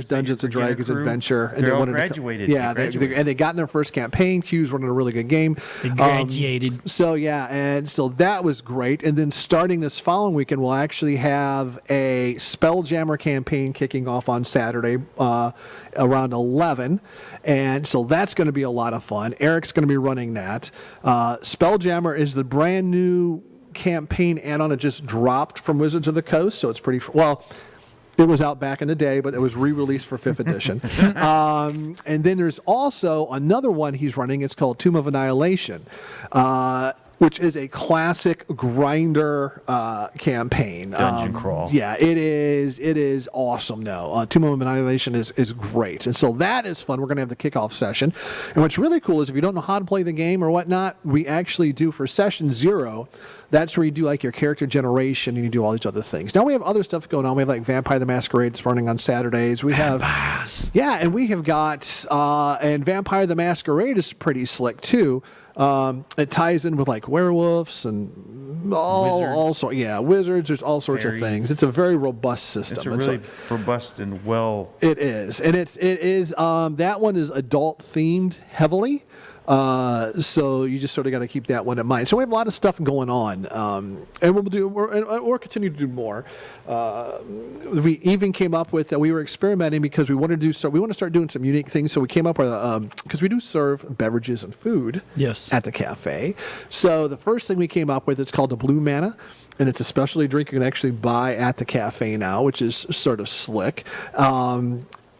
Dungeons and Dragons adventure, and they all graduated. And they got in their first campaign. Q's running a really good game. They graduated. And so that was great. And then starting this following weekend, we'll actually have a Spelljammer campaign kicking off on Saturday around 11, and so that's going to be a lot of fun. Eric's going to be running that. Spelljammer is the brand new campaign add-on. It just dropped from Wizards of the Coast, so it's pretty it was out back in the day, but it was re-released for 5th edition. And then there's also another one he's running. It's called Tomb of Annihilation, which is a classic grinder campaign. Dungeon crawl. Yeah, it is. It is awesome, though. Tomb of Annihilation is great. And so that is fun. We're going to have the kickoff session. And what's really cool is if you don't know how to play the game or whatnot, we actually do for session 0. That's where you do like your character generation and you do all these other things. Now we have other stuff going on. We have like Vampire the Masquerade that's running on Saturdays. We have, and we have got, and Vampire the Masquerade is pretty slick too. It ties in with like werewolves and wizards. There's all sorts of things. It's a very robust system. It's a really robust and well. It is, and it is. That one is adult themed heavily. So you just sort of got to keep that one in mind. So we have a lot of stuff going on, and we'll continue to do more. We even came up with we were experimenting because we want to start doing some unique things. So we came up with because we do serve beverages and food at the cafe. So the first thing we came up with, it's called the Blue Manna. And it's a specialty drink you can actually buy at the cafe now, which is sort of slick.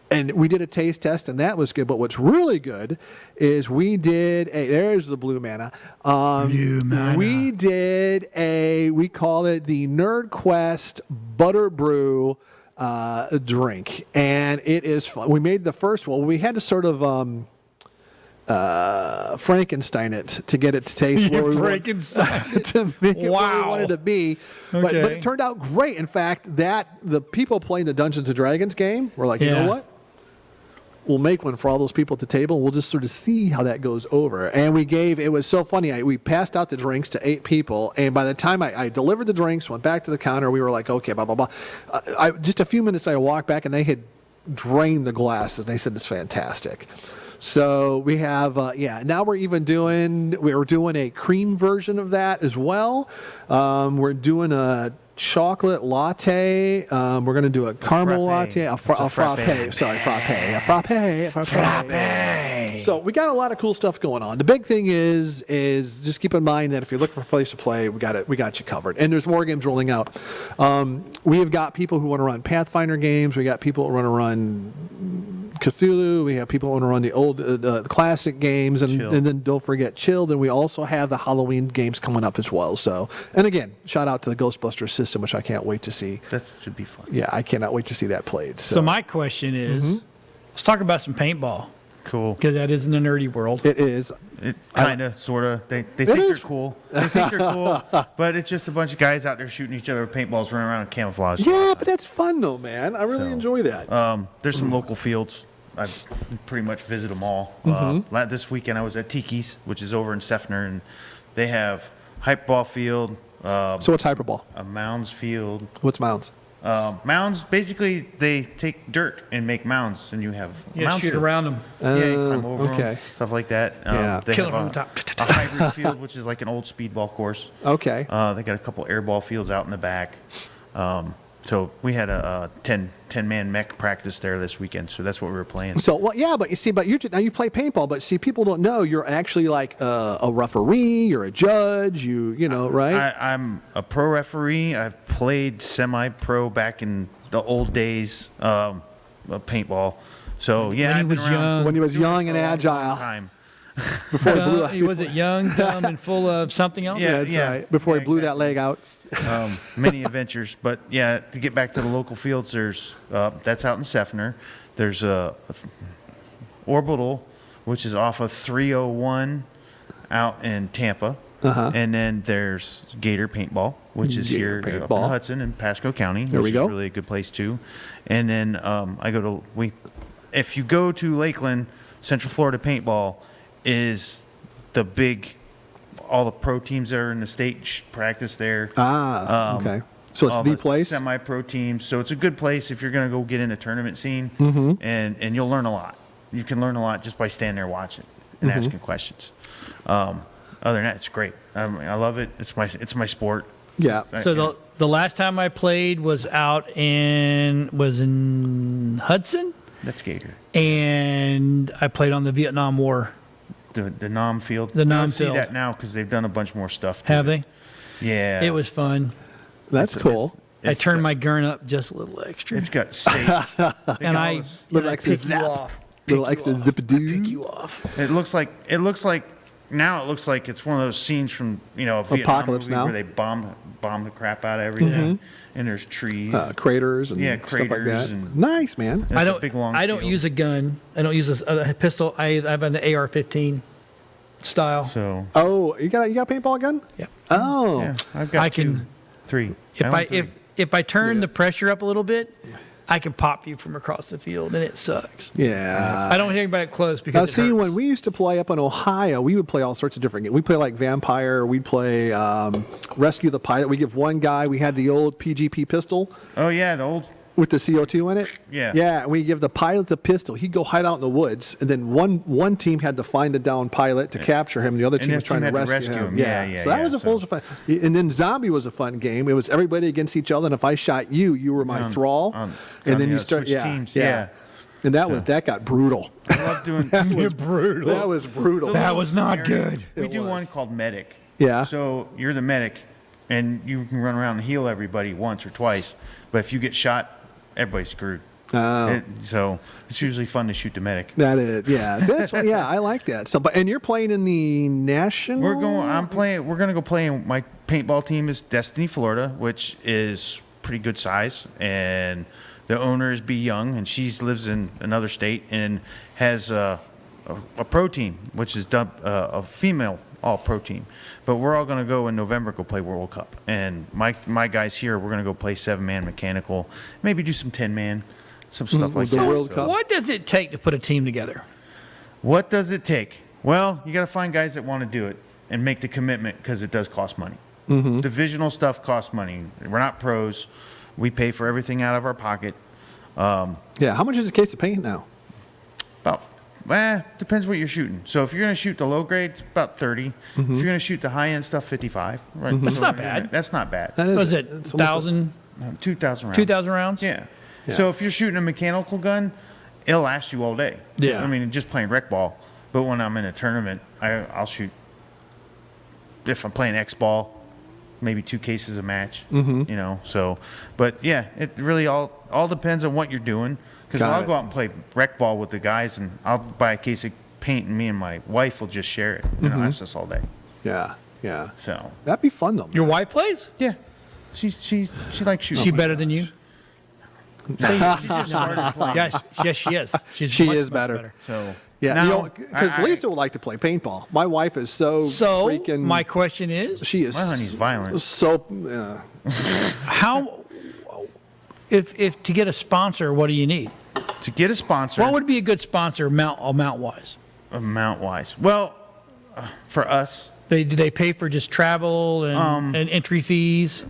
And we did a taste test, and that was good. But what's really good is there's the Blue Manna. Blue Manna. We call it the NerdQuest Butter Brew drink. And it is fun. We made the first one. We had to sort of Frankenstein it to get it to taste where we Frankenstein to make it where we wanted to be. But it turned out great. In fact, the people playing the Dungeons and Dragons game were like, you know what? we'll make one for all those people at the table. We'll just sort of see how that goes over. And it was so funny. We passed out the drinks to 8 people. And by the time I delivered the drinks, went back to the counter, we were like, okay, blah, blah, blah. Just a few minutes, I walked back and they had drained the glasses. They said it's fantastic. So we have, now we're doing a cream version of that as well. We're doing a chocolate latte. We're going to do a caramel latte, a frappe. Sorry, frappe. A frappe. So we got a lot of cool stuff going on. The big thing is just keep in mind that if you're looking for a place to play, we got you covered. And there's more games rolling out. We have got people who want to run Pathfinder games. We got people who want to run Cthulhu. We have people who want to run the old the classic games, and then don't forget Chilled. And we also have the Halloween games coming up as well. So, and again, shout out to the Ghostbusters system, which I can't wait to see. That should be fun. Yeah, I cannot wait to see that played. So my question is, let's talk about some paintball. Cool. Because that is in the nerdy world. It is. It kind of, sort of. They think they're cool. They think they're cool, but it's just a bunch of guys out there shooting each other with paintballs, running around in camouflage. Yeah, but that's fun though, man. I really enjoy that. There's some local fields. I've pretty much visited them all. This weekend I was at Tiki's, which is over in Seffner, and they have hype ball field. So what's hyperball? A mounds field. What's mounds? Mounds, basically, they take dirt and make mounds, and you have a mound shoot field. around them. Yeah, you climb over them, stuff like that. Yeah. They Kill have them from the top. a hybrid field, which is like an old speedball course. Okay. They got a couple airball fields out in the back. So we had a 10-man mech practice there this weekend, so that's what we were playing. So, well, yeah, but you see, now you play paintball, but see, people don't know you're actually like a referee, you're a judge, you know, right? I'm a pro referee. I've played semi-pro back in the old days of paintball. So, yeah, I've been around when he was young and agile. Before he was it young, dumb, and full of something else? Yeah, that's right. Before he blew that leg out. Many adventures, but yeah, to get back to the local fields, there's that's out in Seffner. There's Orbital, which is off of 301 out in Tampa, and then there's Gator Paintball, which is here up in Hudson and Pasco County. There we go. Is really a good place too. And then if you go to Lakeland, Central Florida Paintball is the big. All the pro teams that are in the state practice there. Okay. So it's the place? Semi-pro teams. So it's a good place if you're going to go get in the tournament scene, and you'll learn a lot. You can learn a lot just by standing there watching and asking questions. Other than that, it's great. I love it. It's my sport. Yeah. So the last time I played was in Hudson. That's Gator. And I played on the Vietnam War. The Nam field. The Nam I field. see that now because they've done a bunch more stuff. Have they? Yeah. It was fun. That's cool. I turned my gun up just a little extra. It's got safe. and I extra pick you off. Little extra zip-a-doo. Pick you off. It looks like now it looks like it's one of those scenes from a Vietnam Apocalypse movie Now. where they bomb the crap out of everything, and there's trees, craters and stuff like craters that. and- Nice, man. and it's a big, long I don't field. use a gun. I don't use a pistol. I have an AR-15 style. So Oh, you got a paintball gun? Yeah. Oh. yeah, I've got I can- 3. If I turn the pressure up a little bit, I can pop you from across the field, and it sucks. Yeah. I don't hit anybody close because Now, it see, hurts. when we used to play up in Ohio, we would play all sorts of different games. We'd play like Vampire. We'd play Rescue the Pilot. We give one guy, we had the old PGP pistol Oh yeah, the old. with the CO2 in it. Yeah. Yeah, and we give the pilot the pistol. He'd go hide out in the woods, and then one team had to find the down pilot to capture him, and the other team the was trying to team had to rescue rescue him. him. Yeah, So that yeah, was a full fun. And then Zombie was a fun game. It was everybody against each other, and if I shot you, you were my thrall. And then you start, switch teams. yeah. And that got brutal. I love doing. brutal. That was brutal. That was not good. We do was. one called Medic. Yeah. So you're the medic, and you can run around and heal everybody once or twice. But if you get shot, everybody's screwed. Oh. So it's usually fun to shoot the medic. That is, yeah. That's yeah, I like that. So, and you're playing in the national. We're gonna go play. My paintball team is Destiny, Florida, which is pretty good size, and the owner is B Young, and she lives in another state and has a pro team, which is dubbed a female all pro team. But we're all gonna go in November go play World Cup, and my guys here we're gonna go play 7-man mechanical, maybe do some 10-man. some stuff like the that. World Cup. What does it take to put a team together? What does it take? Well, you got to find guys that want to do it and make the commitment because it does cost money. Divisional stuff costs money. We're not pros. We pay for everything out of our pocket. Yeah, how much is a case of paint now? About, depends what you're shooting. So if you're going to shoot the low grade, it's about 30. If you're going to shoot the high end stuff, 55. Right? That's not bad. That's not bad. That is Was it it's almost 1,000, 2,000 rounds. 2,000 rounds? Yeah. Yeah. So if you're shooting a mechanical gun, it'll last you all day. Yeah. I mean, just playing rec ball. But when I'm in a tournament, I'll shoot, if I'm playing X ball, maybe 2 cases a match, you know. So, but yeah, it really all depends on what you're doing. Because Got I'll it. go out and play rec ball with the guys, and I'll buy a case of paint, and me and my wife will just share it. You know, that's us all day. Yeah, yeah. So, That'd be fun though. Your wife plays? yeah, she likes shooting. She better than you? She just started playing. Yes, she is. She much, is much better. So, Yeah, now, because I- Lisa would like to play paintball. My wife is so freaking. My question is, she is. My honey's violent. So. how, if to get a sponsor, what do you need? to get a sponsor, What would be a good sponsor amount wise? amount wise, well, for us, Do they pay for just travel and entry fees?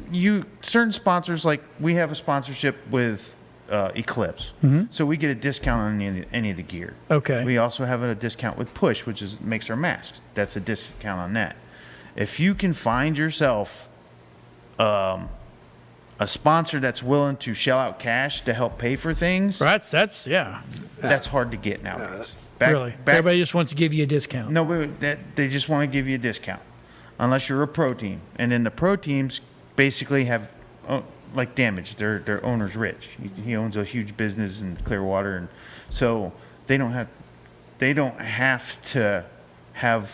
certain sponsors, like we have a sponsorship with Eclipse, so we get a discount on any of the gear. Okay. We also have a discount with Push, which makes our masks. That's a discount on that. If you can find yourself a sponsor that's willing to shell out cash to help pay for things, That's yeah. that's hard to get nowadays. Really, everybody just wants to give you a discount. No, they just want to give you a discount, unless you're a pro team. And then the pro teams basically have, like Damage, their owner's rich. He owns a huge business in Clearwater, and so they don't have to have.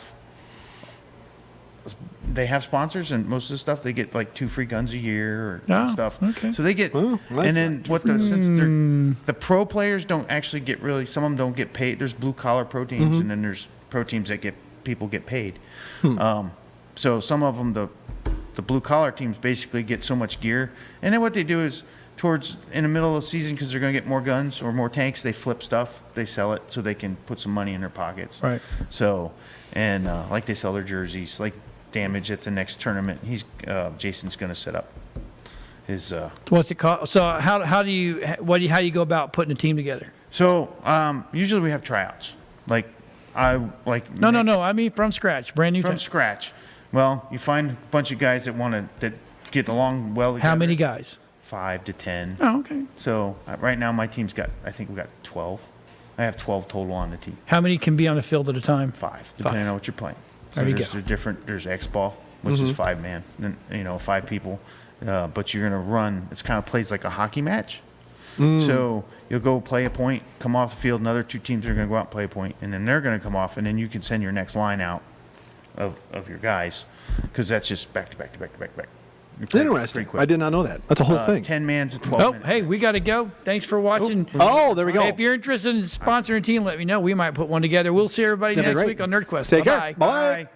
They have sponsors, and most of the stuff they get like 2 free guns a year or stuff. Okay. So they get, Well, nice. and then since the pro players don't actually get really, some of them don't get paid. There's blue collar pro teams, and then there's pro teams that people get paid. So some of them, the blue collar teams basically get so much gear, and then what they do is in the middle of the season, because they're going to get more guns or more tanks, they flip stuff, they sell it so they can put some money in their pockets. Right. So, and like they sell their jerseys, like Damage at the next tournament. Jason's going to set up his. What's it cost? So how do you go about putting a team together? So usually we have tryouts. No. I mean from scratch, brand new. From scratch. Well, you find a bunch of guys that get along well together. How many guys? 5 to 10. Oh, okay. So right now my team's I think we got 12. I have 12 total on the team. How many can be on the field at a time? 5, depending on what you're playing. So There you there's go. There's X-ball, which is 5-man, then 5 people. But you're gonna run. It's kind of plays like a hockey match. So you'll go play a point, come off the field. Another 2 teams are gonna go out and play a point, and then they're gonna come off, and then you can send your next line out of your guys, because that's just back to back to back to back to back. Interesting. I did not know that. That's a whole thing. 10 man to 12. Oh, minutes. hey, we got to go. Thanks for watching. Oh, there we go. Hey, if you're interested in sponsoring a team, let me know. We might put one together. We'll see everybody That'd be next great. week on NerdQuest. Take care. Bye-bye. Bye. Bye.